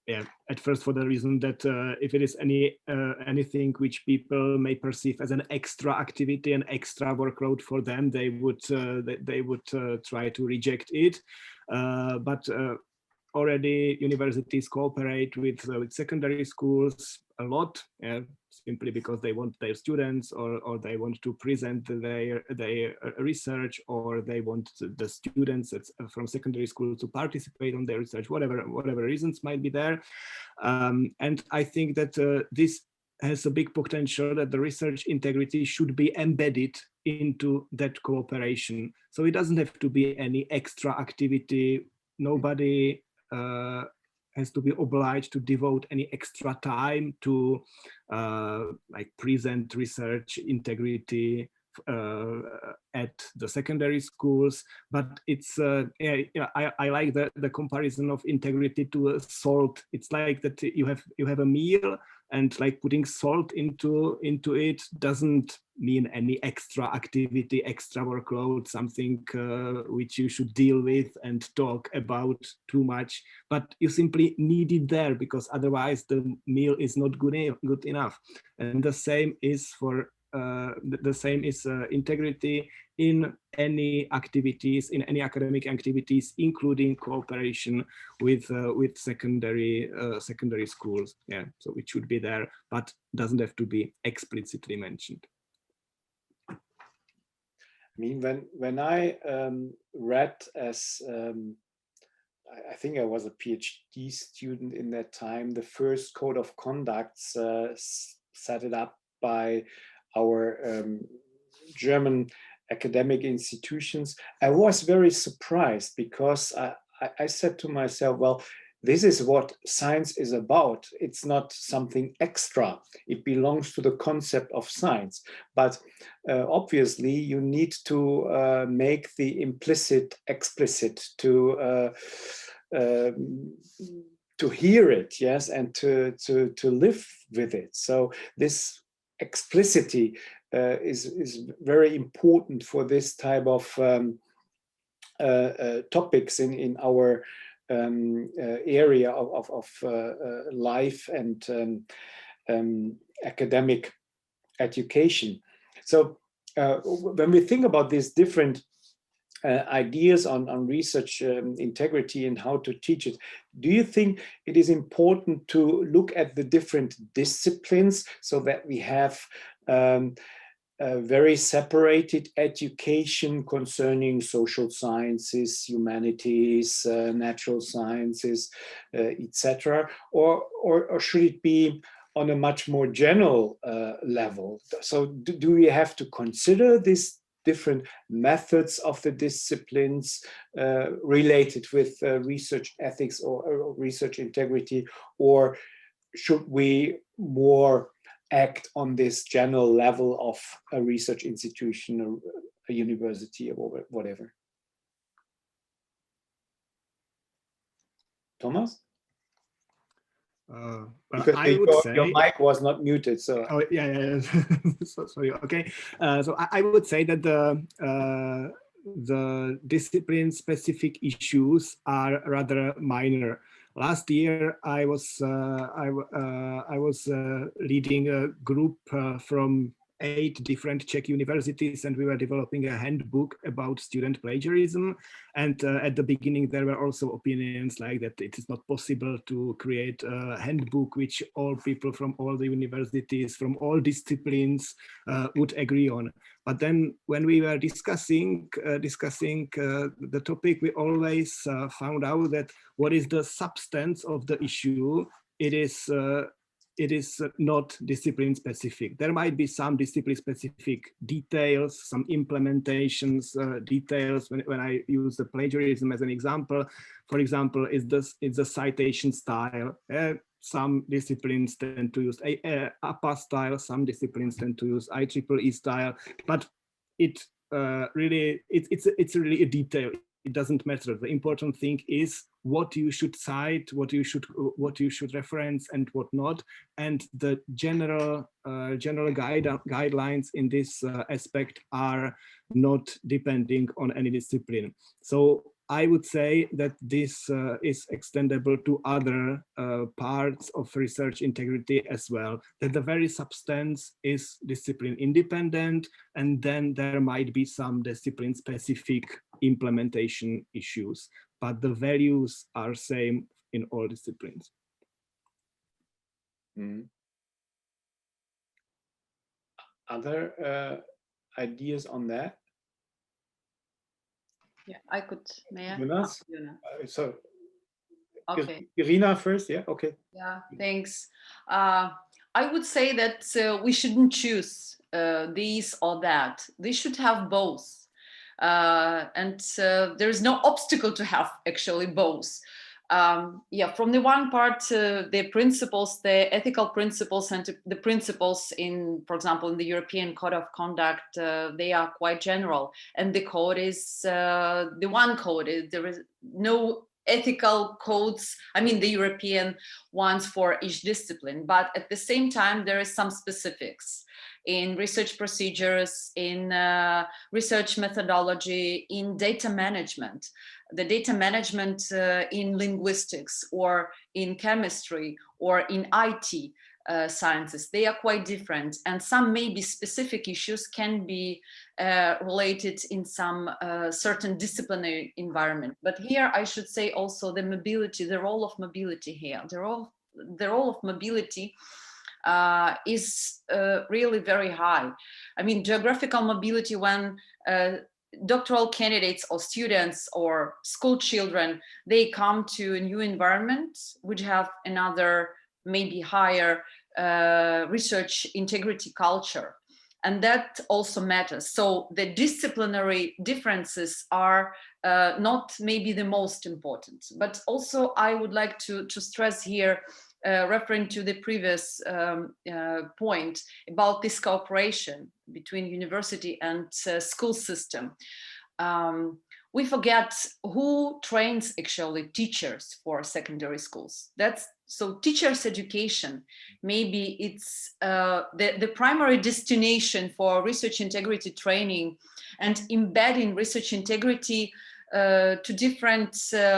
Yeah, at first for the reason that if it is anything which people may perceive as an extra activity, an extra workload for them, they would try to reject it. But already universities cooperate with secondary schools a lot, simply because they want their students or they want to present their research, or they want the students from secondary school to participate on their research, whatever reasons might be there. And I think that this has a big potential, that the research integrity should be embedded into that cooperation. So it doesn't have to be any extra activity. Nobody has to be obliged to devote any extra time to present research integrity at the secondary schools. But it's I like the comparison of integrity to salt. It's like that you have a meal, and like putting salt into it doesn't mean any extra activity, extra workload, something which you should deal with and talk about too much, but you simply need it there, because otherwise the meal is not good enough. And the same is for integrity in any activities, in any academic activities, including cooperation with secondary schools. Yeah, so it should be there, but doesn't have to be explicitly mentioned. I mean, when I read as I think I was a PhD student in that time, the first code of conduct set it up by our German academic institutions, I was very surprised, because I said to myself, well, this is what science is about. It's not something extra. It belongs to the concept of science. But obviously, you need to make the implicit explicit, to hear it, yes, and to live with it. So this explicitity is very important for this type of topics in our area of life and academic education. So when we think about these different ideas on research integrity and how to teach it, do you think it is important to look at the different disciplines so that we have a very separated education concerning social sciences, humanities, natural sciences, etc., or should it be on a much more general level? So do we have to consider these different methods of the disciplines related with research ethics or research integrity, or should we more act on this general level of a research institution or a university or whatever? Tomáš? Because I would say your mic was not muted, so oh yeah. So sorry. Okay, so I would say that the discipline-specific issues are rather minor. Last year, I was leading a group from 8 different Czech universities, and we were developing a handbook about student plagiarism. And at the beginning, there were also opinions like that it is not possible to create a handbook which all people from all the universities, from all disciplines would agree on. But then when we were discussing the topic, we always found out that what is the substance of the issue, it is not discipline specific. There might be some discipline specific details, some implementations details. When I use the plagiarism as an example, for example, is the citation style. Some disciplines tend to use APA style, some disciplines tend to use IEEE style, but it's really a detail. It doesn't matter. The important thing is what you should cite, what you should reference, and what not. And the general guidelines in this aspect are not depending on any discipline. So I would say that this is extendable to other parts of research integrity as well, that the very substance is discipline independent, and then there might be some discipline specific implementation issues, but the values are same in all disciplines. Mm. Other ideas on that? Yeah, I could. May I? Jonas? So, okay. Iryna first, yeah, okay. Yeah, thanks. I would say that we shouldn't choose these or that. They should have both. And there is no obstacle to have actually both. Yeah, from the one part, the principles, the ethical principles and the principles in, for example, in the European Code of Conduct, they are quite general. And the code is the one code. There is no ethical codes, I mean the European ones for each discipline, but at the same time there is some specifics in research procedures, in research methodology, in data management. The data management in linguistics or in chemistry or in IT sciences, they are quite different, and some maybe specific issues can be related in some certain disciplinary environment. But here I should say also the mobility, the role of mobility here, the role of mobility is really very high. I mean, geographical mobility, when doctoral candidates or students or school children, they come to a new environment which have another maybe higher research integrity culture, and that also matters. So the disciplinary differences are not maybe the most important, but also I would like to stress here, referring to the previous point about this cooperation between university and school system. we forget who trains actually teachers for secondary schools. So teachers' education, maybe it's the primary destination for research integrity training and embedding research integrity to different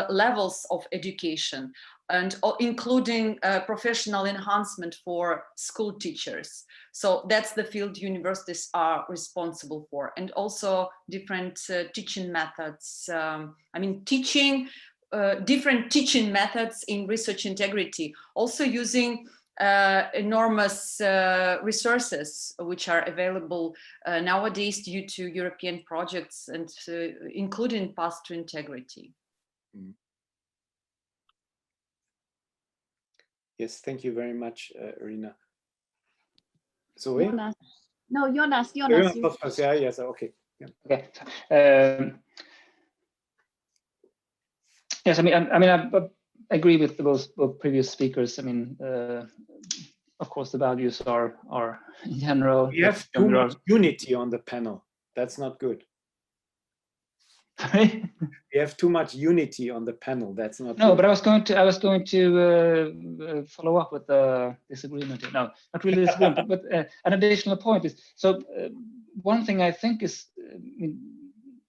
levels of education, and including professional enhancement for school teachers. So that's the field universities are responsible for, and also different teaching methods. Different teaching methods in research integrity, also using enormous resources which are available nowadays due to European projects, and including Path2Integrity. Yes, thank you very much, Iryna. Zoe? Jonas. No, Jonas. Yes, okay. Yeah. Okay. Yes, I agree with both previous speakers. Of course, the values are in general. We have too much unity on the panel. That's not good. Sorry? We have too much unity on the panel. That's not no, good. But I was going to follow up with the disagreement. No, not really disagreement, but an additional point is, so one thing I think is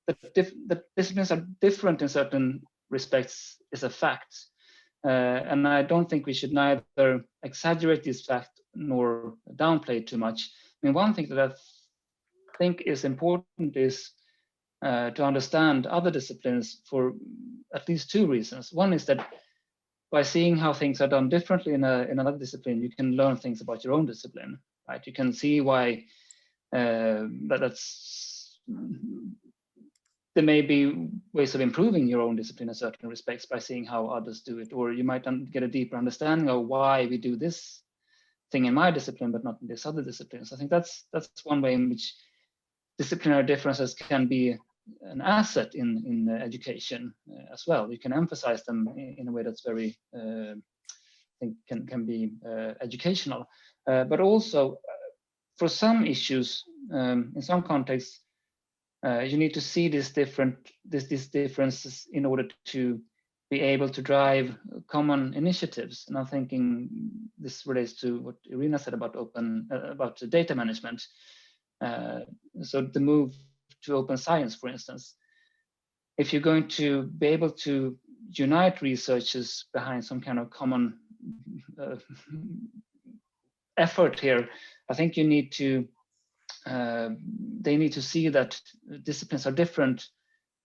that disciplines are different in certain respects is a fact. And I don't think we should neither exaggerate this fact nor downplay it too much. One thing that I think is important is to understand other disciplines for at least two reasons. One is that by seeing how things are done differently in another discipline, you can learn things about your own discipline, right? You can see why there may be ways of improving your own discipline in certain respects by seeing how others do it, or you might get a deeper understanding of why we do this thing in my discipline but not in this other discipline. So I think that's one way in which disciplinary differences can be an asset in education as well. You can emphasize them in a way that's very I think can be educational, but also for some issues in some contexts. You need to see these differences in order to be able to drive common initiatives. And I'm thinking this relates to what Iryna said about data management. So the move to open science, for instance, if you're going to be able to unite researchers behind some kind of common effort here, I think you need to they need to see that disciplines are different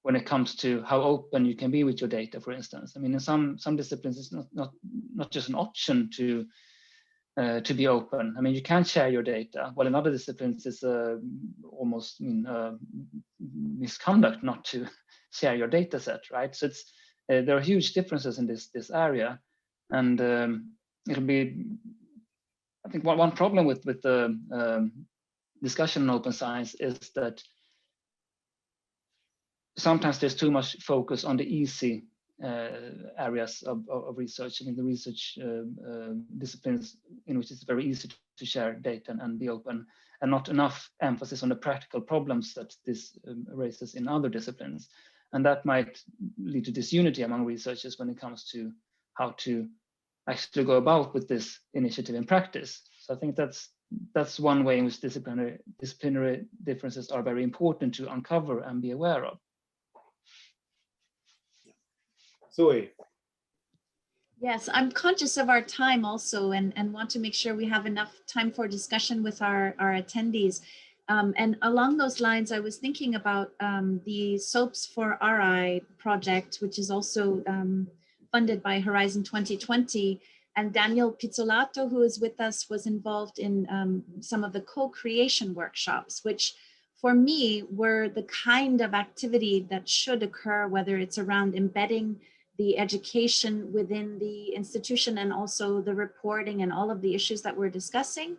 when it comes to how open you can be with your data, for instance. In some disciplines, it's not just an option to be open. You can share your data, while in other disciplines it's almost misconduct not to share your data set, right? So there are huge differences in this area, and it'll be, I think, one problem with the discussion on open science is that sometimes there's too much focus on the easy areas of research. The research disciplines in which it's very easy to share data and be open, and not enough emphasis on the practical problems that this raises in other disciplines. And that might lead to disunity among researchers when it comes to how to actually go about with this initiative in practice. So I think that's one way in which disciplinary differences are very important to uncover and be aware of. Zoe. Yes, I'm conscious of our time also, and want to make sure we have enough time for discussion with our attendees. And along those lines, I was thinking about the SOAPs for RI project, which is also funded by Horizon 2020. And Daniel Pizzolato, who is with us, was involved in some of the co-creation workshops, which for me were the kind of activity that should occur, whether it's around embedding the education within the institution and also the reporting and all of the issues that we're discussing.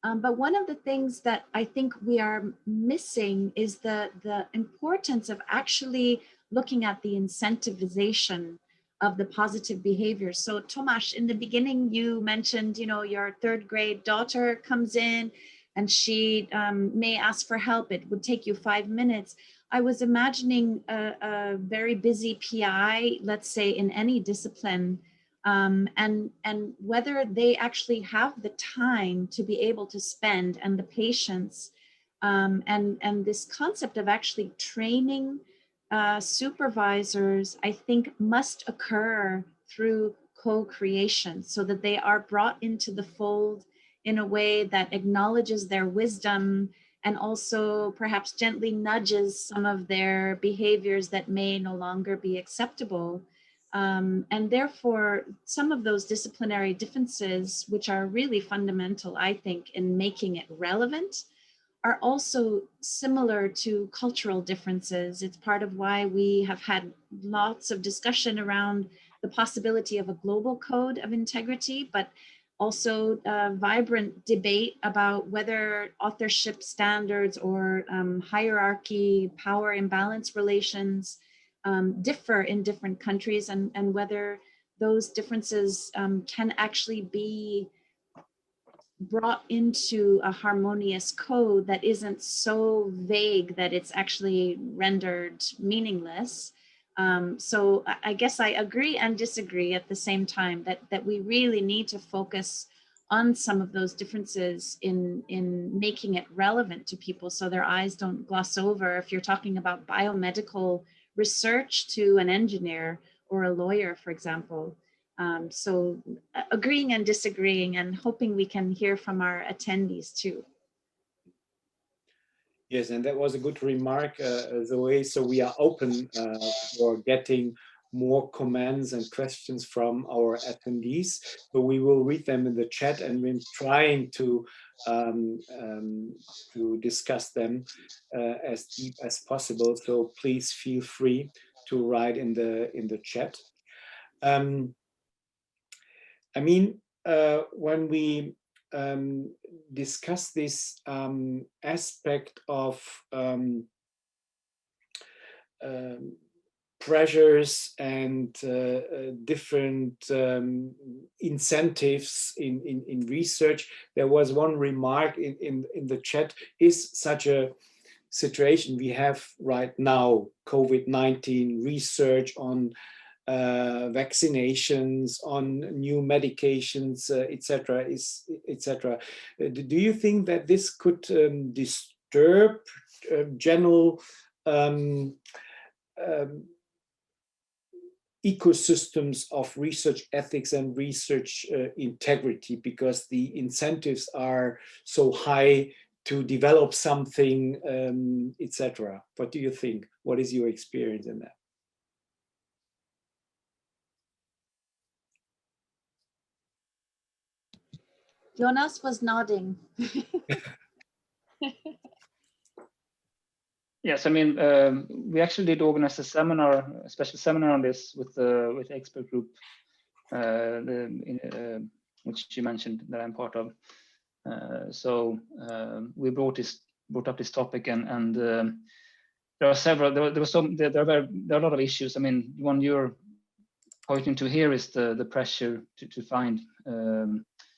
But one of the things that I think we are missing is the importance of actually looking at the incentivization of the positive behavior. So Tomáš, in the beginning, you mentioned, your third grade daughter comes in and she may ask for help. It would take you 5 minutes. I was imagining a very busy PI, let's say in any discipline, and whether they actually have the time to be able to spend and the patience, and this concept of actually training supervisors, I think, must occur through co-creation, so that they are brought into the fold in a way that acknowledges their wisdom and also perhaps gently nudges some of their behaviors that may no longer be acceptable. And therefore, some of those disciplinary differences, which are really fundamental, I think, in making it relevant, are also similar to cultural differences. It's part of why we have had lots of discussion around the possibility of a global code of integrity, but also vibrant debate about whether authorship standards or hierarchy, power imbalance relations differ in different countries, and whether those differences can actually be brought into a harmonious code that isn't so vague that it's actually rendered meaningless. So I guess I agree and disagree at the same time that we really need to focus on some of those differences in making it relevant to people, so their eyes don't gloss over if you're talking about biomedical research to an engineer or a lawyer, for example. So agreeing and disagreeing, and hoping we can hear from our attendees too. Yes, and that was a good remark, Zoe. So we are open for getting more comments and questions from our attendees. So we will read them in the chat, and we're trying to discuss them as deep as possible. So please feel free to write in the chat. I mean, when we discuss this aspect of pressures and different incentives in research, there was one remark in the chat: is such a situation we have right now, COVID-19 research on vaccinations, on new medications, etc., etc. Do you think that this could disturb general ecosystems of research ethics and research integrity, because the incentives are so high to develop something, etc.? What do you think? What is your experience in that? Jonas was nodding. Yes, I mean, we actually did organize a seminar, a special seminar on this with the expert group, which you mentioned that I'm part of. So we brought up this topic, and there are several. There are a lot of issues. I mean, one you're pointing to here is the pressure to find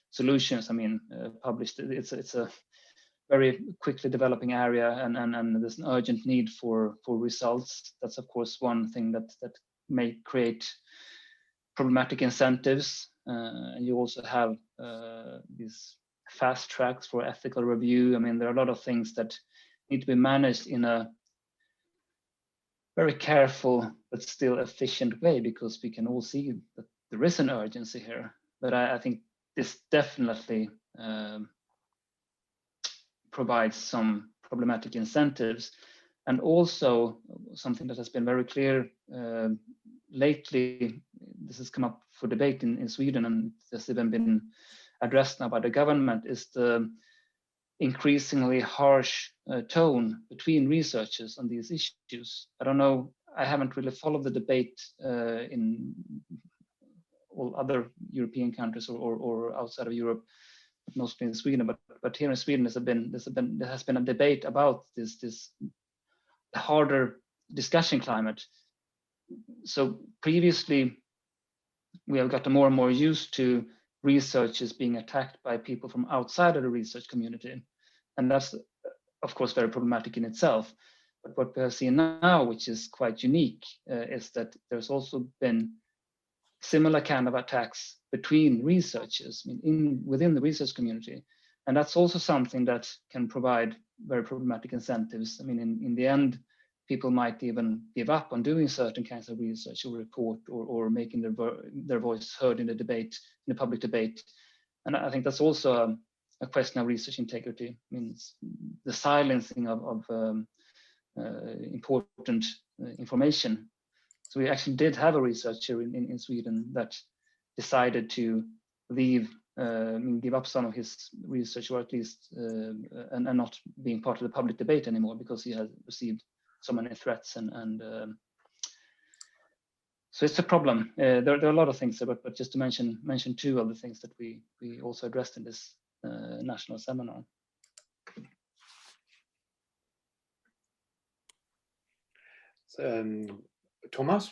solutions. I mean, published. It's a very quickly developing area, and there's an urgent need for results. That's of course one thing that may create problematic incentives. And you also have these fast tracks for ethical review. I mean, there are a lot of things that need to be managed in a very careful but still efficient way, because we can all see that there is an urgency here. But I think this definitely provides some problematic incentives. And also something that has been very clear lately, this has come up for debate in Sweden, and has even been addressed now by the government, is the increasingly harsh tone between researchers on these issues. I don't know, I haven't really followed the debate in all other European countries or outside of Europe, mostly in Sweden, but here in Sweden there has been a debate about this harder discussion climate. So previously we have gotten more and more used to researchers being attacked by people from outside of the research community, And that's, of course, very problematic in itself. But what we have seen now, which is quite unique, is that there's also been similar kind of attacks between researchers within the research community. And that's also something that can provide very problematic incentives. I mean, in the end, people might even give up on doing certain kinds of research or report or making their voice heard in the debate, in the public debate. And I think that's also a question of research integrity. I mean, the silencing of important information. So we actually did have a researcher in Sweden that decided to leave, give up some of his research, or at least and not being part of the public debate anymore, because he had received so many threats and so it's a problem. There are a lot of things, but just to mention two of the things that we also addressed in this national seminar. Tomáš?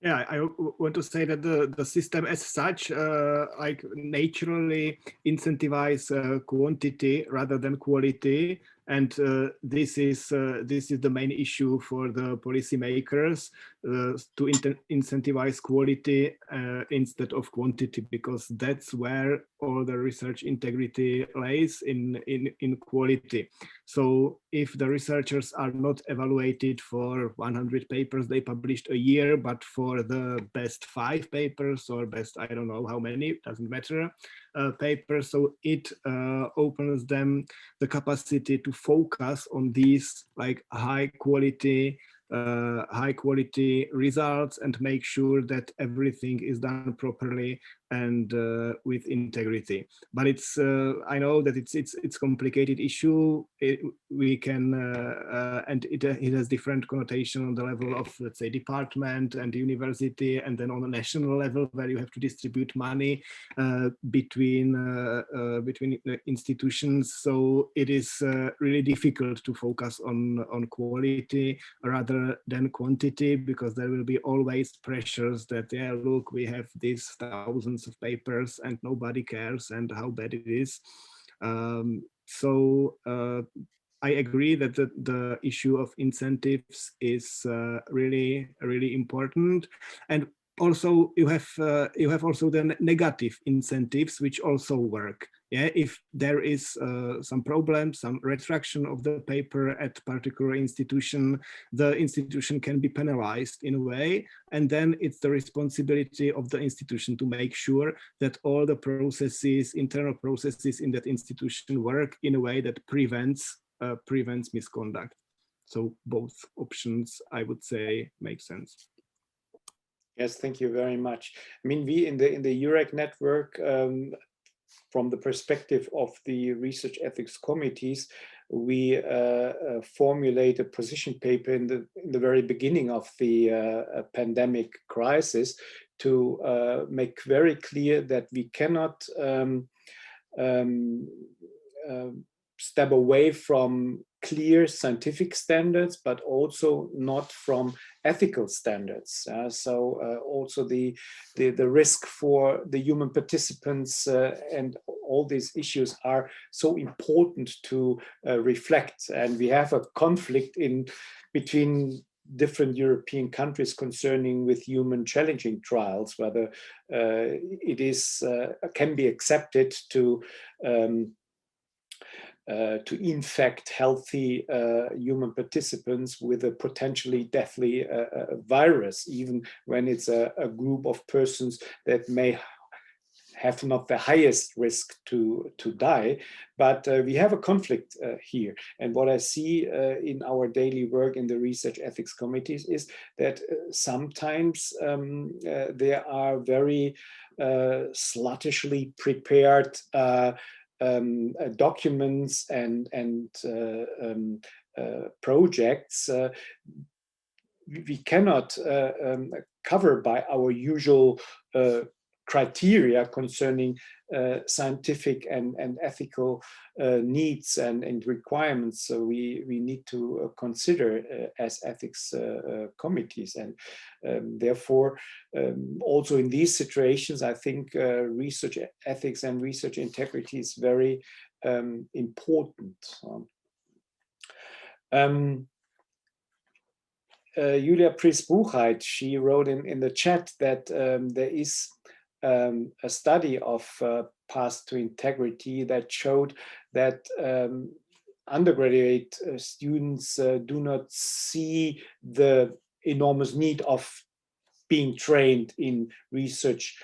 Yeah, I want to say that the system as such, like naturally incentivize quantity rather than quality, and this is the main issue for the policymakers, to incentivize quality instead of quantity, because that's where all the research integrity lies in quality. So if the researchers are not evaluated for 100 papers they published a year, but for the best 5 papers or best, I don't know how many, doesn't matter, papers, so it opens them the capacity to focus on these like high quality results and make sure that everything is done properly and with integrity. But it's I know that it's complicated issue. We can and it has different connotation on the level of, let's say, department and university, and then on a national level where you have to distribute money between institutions. So it is really difficult to focus on quality rather than quantity, because there will be always pressures that, yeah, look, we have these thousands of papers and nobody cares and how bad it is. So I agree that the issue of incentives is really important, and also you have also the negative incentives which also work. Yeah, if there is some problem, some retraction of the paper at particular institution, the institution can be penalized in a way, and then it's the responsibility of the institution to make sure that all the processes, internal processes in that institution work in a way that prevents misconduct. So both options, I would say, make sense. Yes, thank you very much. I mean, we in the EUREC network, from the perspective of the research ethics committees, we formulate a position paper in the very beginning of the pandemic crisis to make very clear that we cannot step away from clear scientific standards, but also not from ethical standards. So also the risk for the human participants and all these issues are so important to reflect. And we have a conflict between different European countries concerning with human challenging trials, whether it is can be accepted to infect healthy human participants with a potentially deadly virus, even when it's a group of persons that may have not the highest risk to die. But we have a conflict here. And what I see in our daily work in the research ethics committees is that sometimes there are very sluttishly prepared documents and projects we cannot cover by our usual criteria concerning scientific and ethical needs and requirements. So we need to consider as ethics committees, and therefore also in these situations I think research ethics and research integrity is very important. Julia Pris-Buchheit, she wrote in the chat that there is a study of Path2Integrity that showed that undergraduate students do not see the enormous need of being trained in research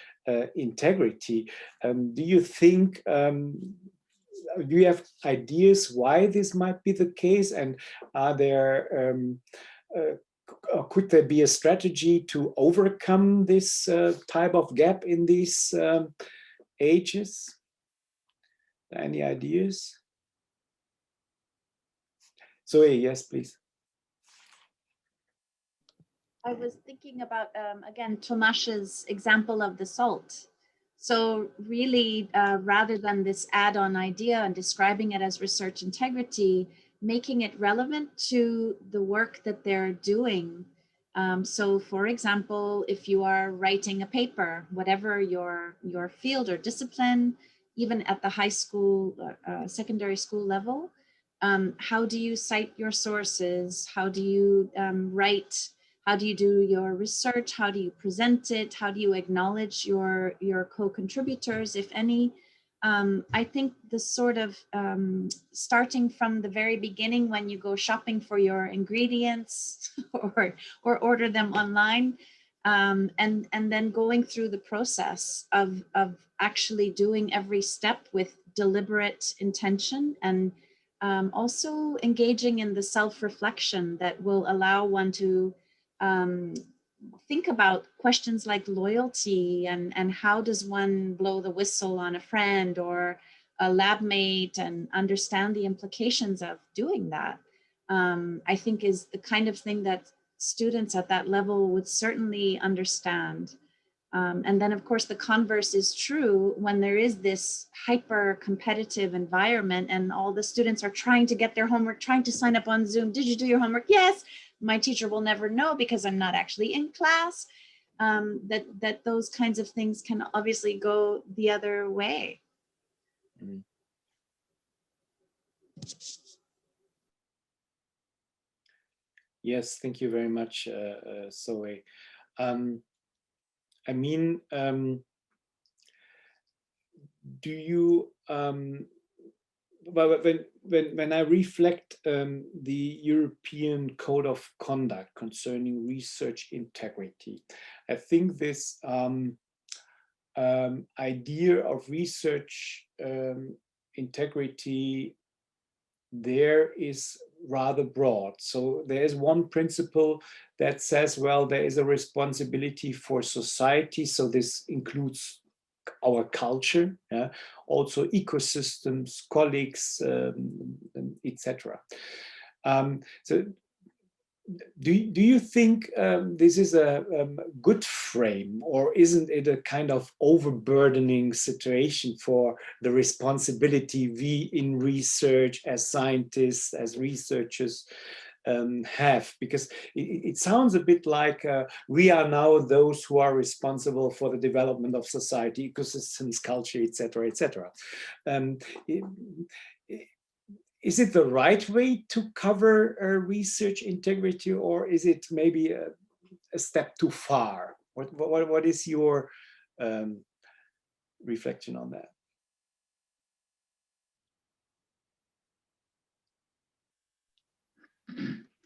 integrity. Do you think, do you have ideas why this might be the case, and are there could there be a strategy to overcome this type of gap in these ages? Any ideas? Zoe, yes, please. I was thinking about, again, Tomáš's example of the salt. So really, rather than this add-on idea and describing it as research integrity, making it relevant to the work that they're doing. So for example, if you are writing a paper, whatever your field or discipline, even at the high school, secondary school level, how do you cite your sources? How do you write? How do you do your research? How do you present it? How do you acknowledge your co-contributors, if any? I think the sort of starting from the very beginning when you go shopping for your ingredients or order them online, and then going through the process of actually doing every step with deliberate intention, and also engaging in the self-reflection that will allow one to think about questions like loyalty and how does one blow the whistle on a friend or a lab mate and understand the implications of doing that. I think is the kind of thing that students at that level would certainly understand. And then of course the converse is true when there is this hyper competitive environment and all the students are trying to get their homework, trying to sign up on Zoom. Did you do your homework? Yes. My teacher will never know because I'm not actually in class. That those kinds of things can obviously go the other way. Mm. Yes, thank you very much, Zoe. I mean, do you, well, when I reflect the European Code of Conduct concerning research integrity, I think this idea of research integrity there is rather broad. So there is one principle that says, well, there is a responsibility for society. So this includes our culture, also ecosystems, colleagues, etc. So do you think this is a good frame, or isn't it a kind of overburdening situation for the responsibility we in research as scientists, as researchers have? Because it sounds a bit like we are now those who are responsible for the development of society, ecosystems, culture, etc., etc. Is it the right way to cover research integrity, or is it maybe a step too far? What is your reflection on that?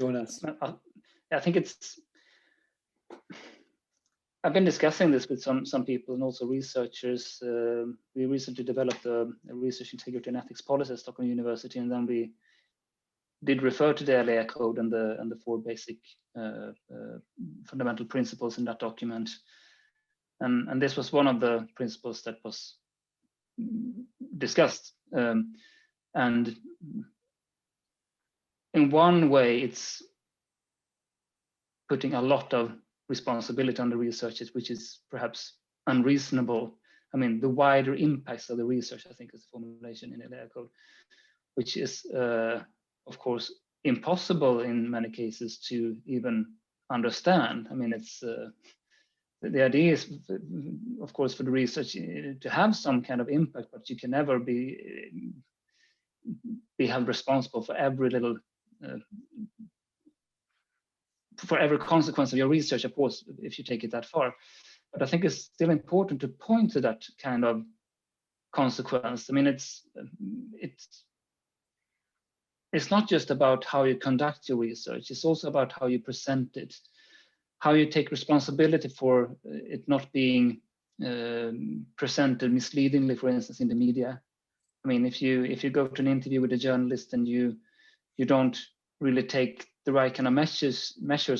Jonas. I think it's, I've been discussing this with some people and also researchers. We recently developed a research integrity and ethics policy at Stockholm University, and then we did refer to the LA code and the 4 basic fundamental principles in that document. And this was one of the principles that was discussed. And in one way, it's putting a lot of responsibility on the researchers, which is perhaps unreasonable. I mean, the wider impacts of the research, I think, is the formulation in the LA code, which is, of course, impossible in many cases to even understand. I mean, it's the idea is, of course, for the research to have some kind of impact, but you can never be be held responsible for every little, for every consequence of your research, of course, if you take it that far. But I think it's still important to point to that kind of consequence. I mean, it's not just about how you conduct your research, it's also about how you present it, how you take responsibility for it not being presented misleadingly, for instance, in the media. I mean, if you go to an interview with a journalist and you don't really take the right kind of measures,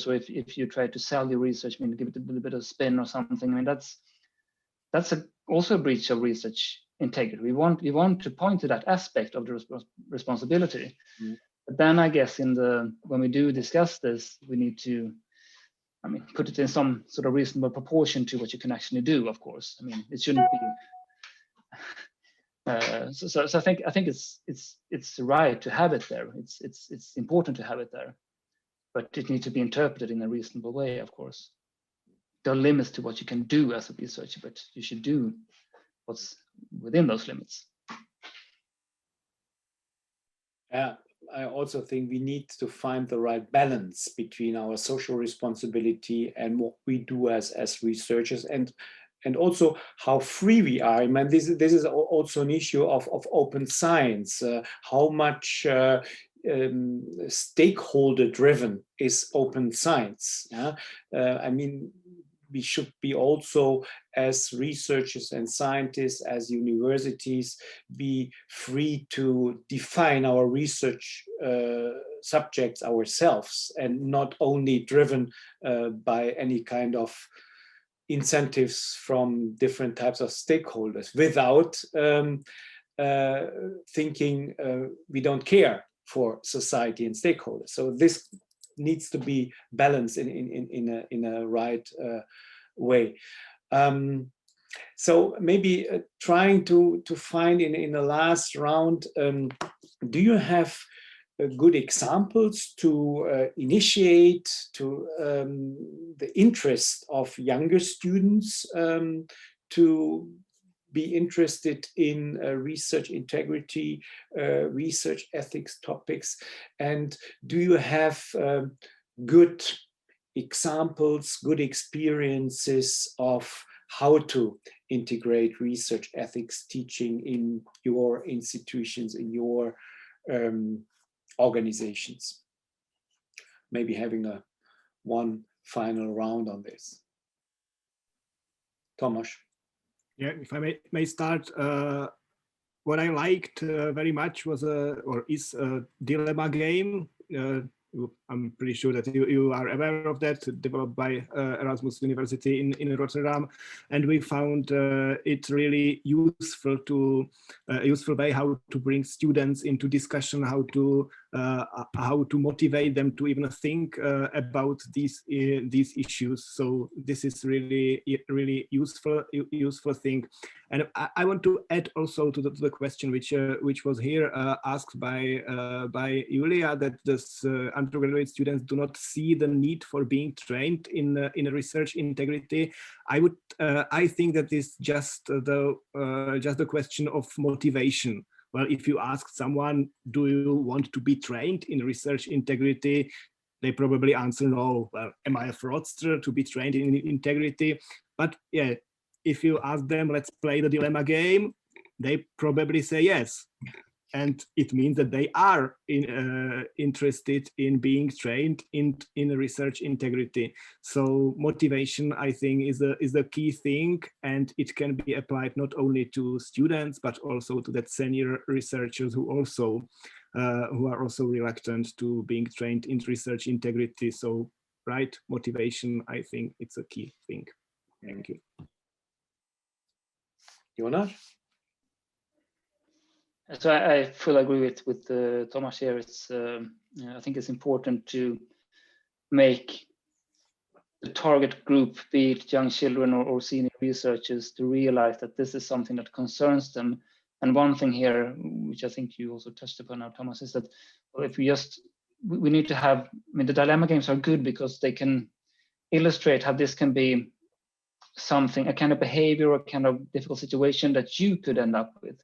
or if you try to sell your research, I mean, give it a little bit of spin or something, I mean, that's also a breach of research integrity. We want to point to that aspect of the responsibility. Mm. But then I guess when we do discuss this, we need to, I mean, put it in some sort of reasonable proportion to what you can actually do, of course. I mean, it shouldn't be. So I think it's right to have it there. It's important to have it there, but it needs to be interpreted in a reasonable way, of course. There are limits to what you can do as a researcher, but you should do what's within those limits. Yeah, I also think we need to find the right balance between our social responsibility and what we do as researchers, and also how free we are. I mean, this is also an issue of open science. How much stakeholder driven is open science? Yeah? I mean, we should be also, as researchers and scientists, as universities, be free to define our research subjects ourselves, and not only driven by any kind of incentives from different types of stakeholders, without thinking we don't care for society and stakeholders. So this needs to be balanced in a right way. So maybe trying to find in the last round, do you have good examples to initiate to the interest of younger students to be interested in research integrity, research ethics topics? And do you have good examples, good experiences of how to integrate research ethics teaching in your institutions, in your organizations? Maybe having one final round on this. Tomáš. Yeah, if I may start, what I liked very much was is a dilemma game. I'm pretty sure that you are aware of that, developed by Erasmus University in Rotterdam, and we found it really useful way how to bring students into discussion, how to motivate them to even think about these issues. So this is really useful thing. And I want to add also to the question which was here asked by Julia, that this undergraduate students do not see the need for being trained in research integrity. I think that is just the question of motivation. Well, if you ask someone, do you want to be trained in research integrity? They probably answer no. Well, am I a fraudster to be trained in integrity? But yeah, if you ask them, let's play the dilemma game, they probably say yes. And it means that they are interested in being trained in research integrity. So motivation, I think, is the key thing, and it can be applied not only to students but also to that senior researchers who are also reluctant to being trained in research integrity. So right motivation, I think it's a key thing. Thank you. Jonas? So I fully agree with Tomáš here. It's I think it's important to make the target group, be it young children or senior researchers, to realize that this is something that concerns them. And one thing here, which I think you also touched upon now, Tomáš, is that if we need to have, I mean, the dilemma games are good because they can illustrate how this can be something, a kind of behavior or a kind of difficult situation that you could end up with.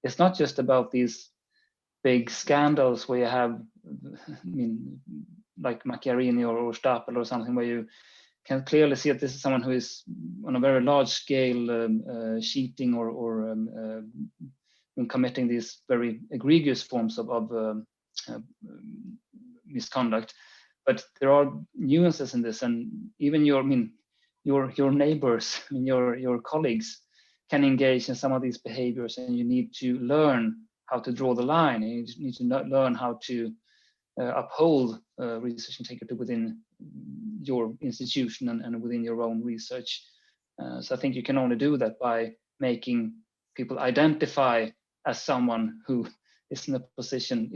It's not just about these big scandals where you have, I mean, like Macchiarini or Stapel or something, where you can clearly see that this is someone who is on a very large scale cheating or committing these very egregious forms of misconduct. But there are nuances in this, and even your neighbors, your colleagues can engage in some of these behaviors, and you need to learn how to draw the line. And you need to learn how to uphold research integrity within your institution and within your own research. So I think you can only do that by making people identify as someone who is in a position,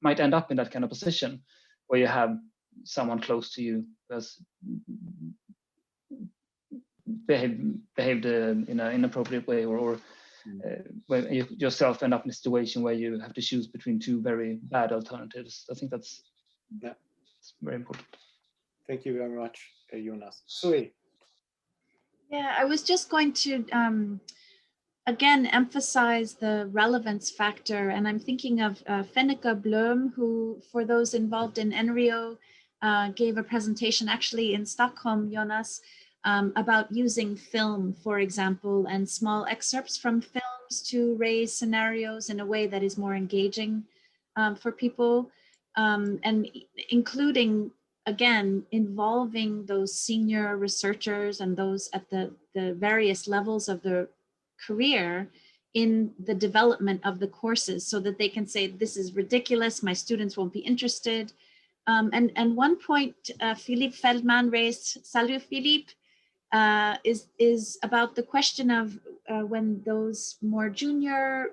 might end up in that kind of position, where you have someone close to you who has behaved in an inappropriate way, or where you yourself end up in a situation where you have to choose between two very bad alternatives. I think that's very important. Thank you very much, Jonas. Zoë. Yeah, I was just going to again emphasize the relevance factor, and I'm thinking of Fenneke Blom, who, for those involved in NRIO, gave a presentation actually in Stockholm, Jonas, about using film, for example, and small excerpts from films to raise scenarios in a way that is more engaging for people, and including, again, involving those senior researchers and those at the various levels of the career in the development of the courses, so that they can say, this is ridiculous, my students won't be interested. And one point Philippe Feldman raised, salut Philippe, is about the question of when those more junior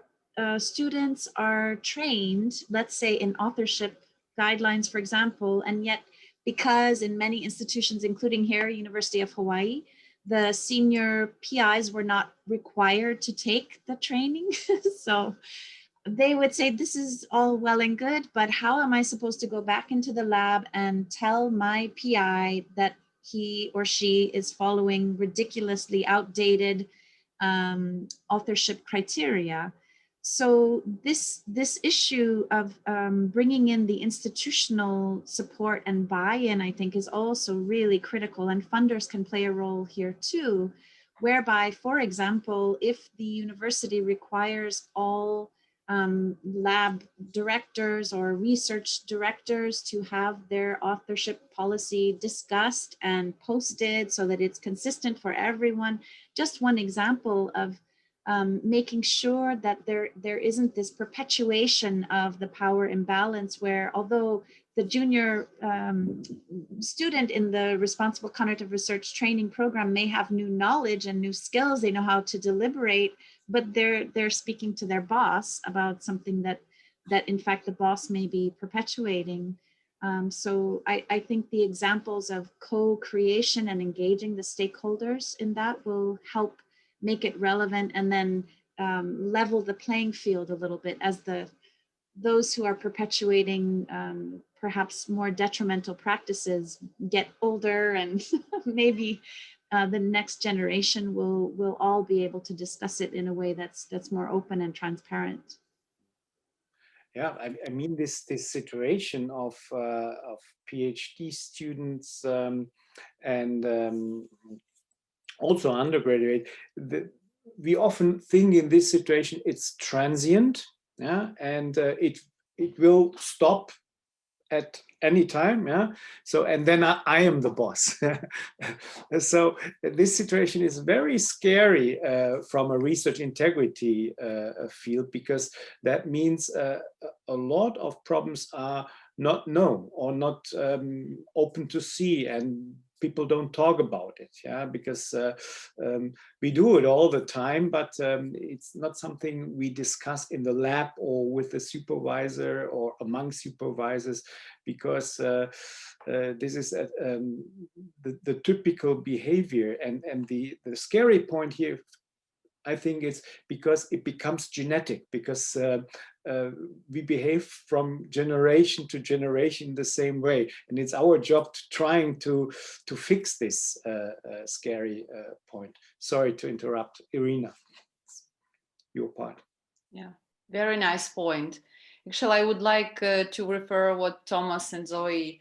students are trained, let's say in authorship guidelines, for example, and yet because in many institutions, including here, University of Hawaii, the senior PIs were not required to take the training. So they would say, this is all well and good, but how am I supposed to go back into the lab and tell my PI that he or she is following ridiculously outdated authorship criteria? So this issue of bringing in the institutional support and buy-in, I think, is also really critical, and funders can play a role here too, whereby, for example, if the university requires all lab directors or research directors to have their authorship policy discussed and posted so that it's consistent for everyone, just one example of making sure that there isn't this perpetuation of the power imbalance, where although the junior student in the responsible cognitive research training program may have new knowledge and new skills, they know how to deliberate, but they're speaking to their boss about something that in fact the boss may be perpetuating. So I think the examples of co-creation and engaging the stakeholders in that will help make it relevant, and then level the playing field a little bit as those who are perpetuating perhaps more detrimental practices get older, and maybe the next generation will all be able to discuss it in a way that's more open and transparent. Yeah, I mean this situation of PhD students and also undergraduate, we often think in this situation it's transient, yeah, and it will stop at any time, yeah. So, and then I am the boss. So this situation is very scary from a research integrity field, because that means a lot of problems are not known or not open to see, and people don't talk about it, yeah, because we do it all the time, but it's not something we discuss in the lab or with the supervisor or among supervisors, because this is the typical behavior, and the scary point here, I think, is because it becomes genetic, because we behave from generation to generation the same way, and it's our job trying to fix this scary point. Sorry to interrupt, Iryna. Your part. Yeah, very nice point. Actually, I would like to refer what Tomáš and Zoe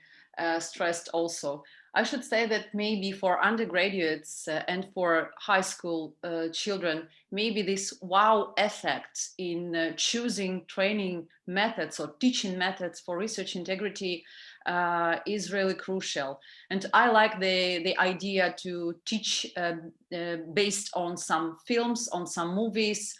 stressed also. I should say that maybe for undergraduates and for high school children, maybe this wow effect in choosing training methods or teaching methods for research integrity is really crucial. And I like the idea to teach based on some films, on some movies.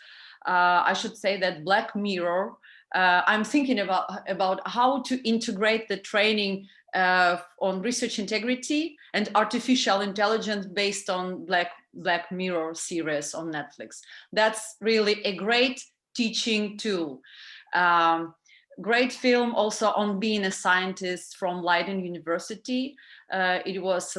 I should say that Black Mirror, I'm thinking about how to integrate the training on research integrity and artificial intelligence based on Black Mirror series on Netflix. That's really a great teaching tool. Great film also on being a scientist from Leiden University. It was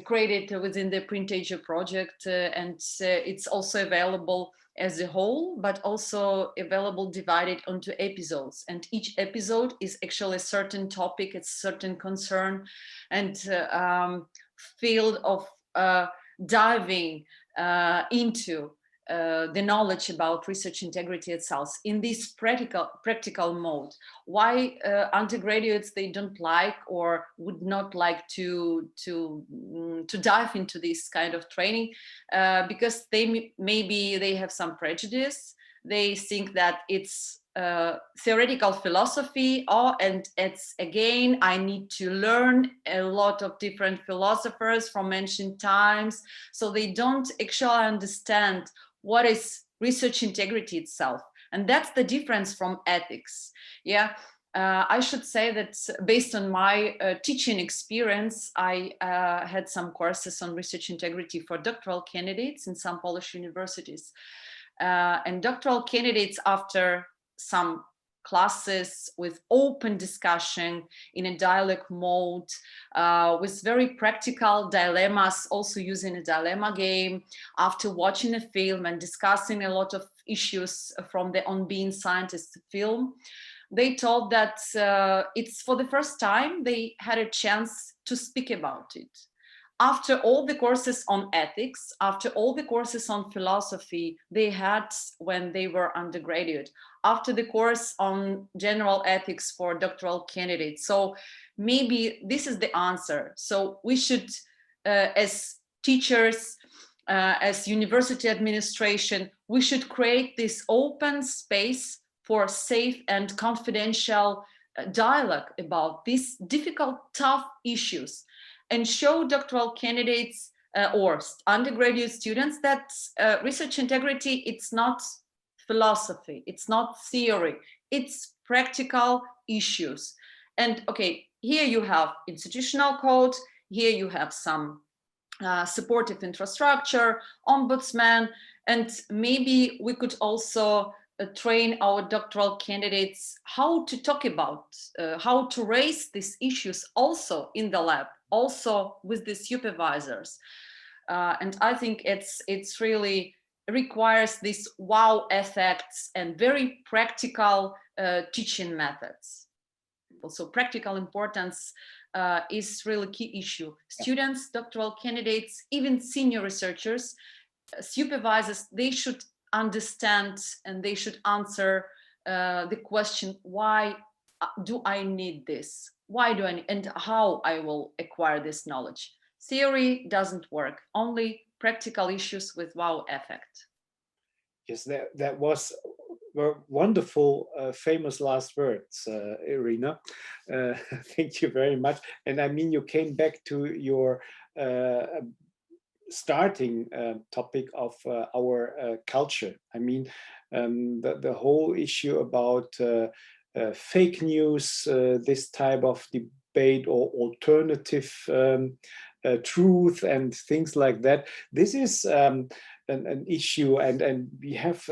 created within the Printasia project, and it's also available as a whole, but also available divided onto episodes. And each episode is actually a certain topic, it's certain concern and field of diving into the knowledge about research integrity itself in this practical mode. Why undergraduates, they don't like or would not like to dive into this kind of training, because maybe they have some prejudice. They think that it's theoretical philosophy, and it's again, I need to learn a lot of different philosophers from ancient times. So they don't actually understand what is research integrity itself. And that's the difference from ethics. Yeah, I should say that based on my teaching experience, I had some courses on research integrity for doctoral candidates in some Polish universities. And doctoral candidates, after some classes with open discussion in a dialogue mode, with very practical dilemmas, also using a dilemma game, after watching a film and discussing a lot of issues from the On Being Scientist film, they told that it's for the first time they had a chance to speak about it. After all the courses on ethics, after all the courses on philosophy they had when they were undergraduate, after the course on general ethics for doctoral candidates. So maybe this is the answer. So we should, as teachers, as university administration, we should create this open space for safe and confidential dialogue about these difficult, tough issues, and show doctoral candidates or undergraduate students that research integrity, it's not philosophy, it's not theory, it's practical issues. And okay, here you have institutional code, here you have some supportive infrastructure, ombudsman, and maybe we could also train our doctoral candidates how to talk about, how to raise these issues also in the lab, also with the supervisors. And I think it's really requires these wow effects and very practical teaching methods. Also practical importance is really key issue. Students, doctoral candidates, even senior researchers, supervisors, they should understand and they should answer the question, why do I need this? Why do I need, and how I will acquire this knowledge? Theory doesn't work, only practical issues with wow effect. Yes, that was wonderful, famous last words, Iryna. Thank you very much. And I mean, you came back to your starting topic of our culture. I mean, the whole issue about fake news, this type of debate or alternative truth and things like that. This is an issue, and we have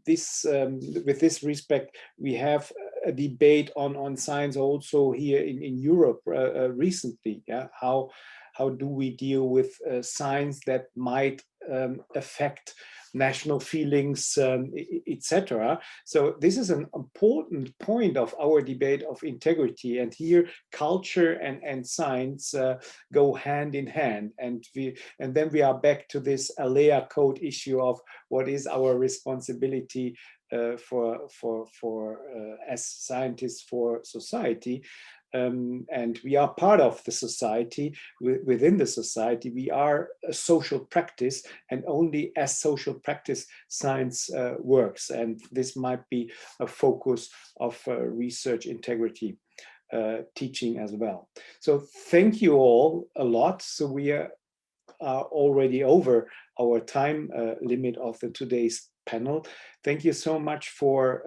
this with this respect, we have a debate on science also here in Europe recently. Yeah, how do we deal with science that might affect national feelings, etc. So this is an important point of our debate of integrity, and here culture and science go hand in hand, and then we are back to this ALEA code issue of what is our responsibility as scientists for society. And we are part of the society. Within the society, we are a social practice, and only as social practice science works. And this might be a focus of research integrity teaching as well. So thank you all a lot. So we are already over our time limit of today's panel. Thank you so much for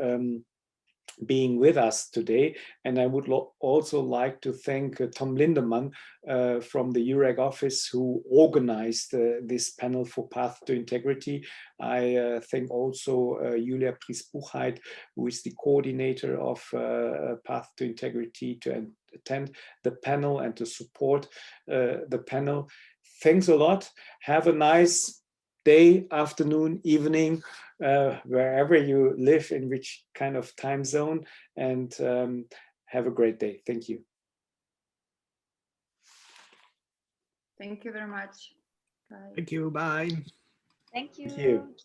being with us today. And I would also like to thank Tom Lindemann from the EUREC office, who organized this panel for Path2Integrity. I thank also Julia Pries-Buchheit, who is the coordinator of Path2Integrity, to attend the panel and to support the panel. Thanks a lot. Have a nice day, afternoon, evening, wherever you live, in which kind of time zone, and have a great day. Thank you. Thank you very much. Bye. Thank you. Bye. Thank you. Thank you.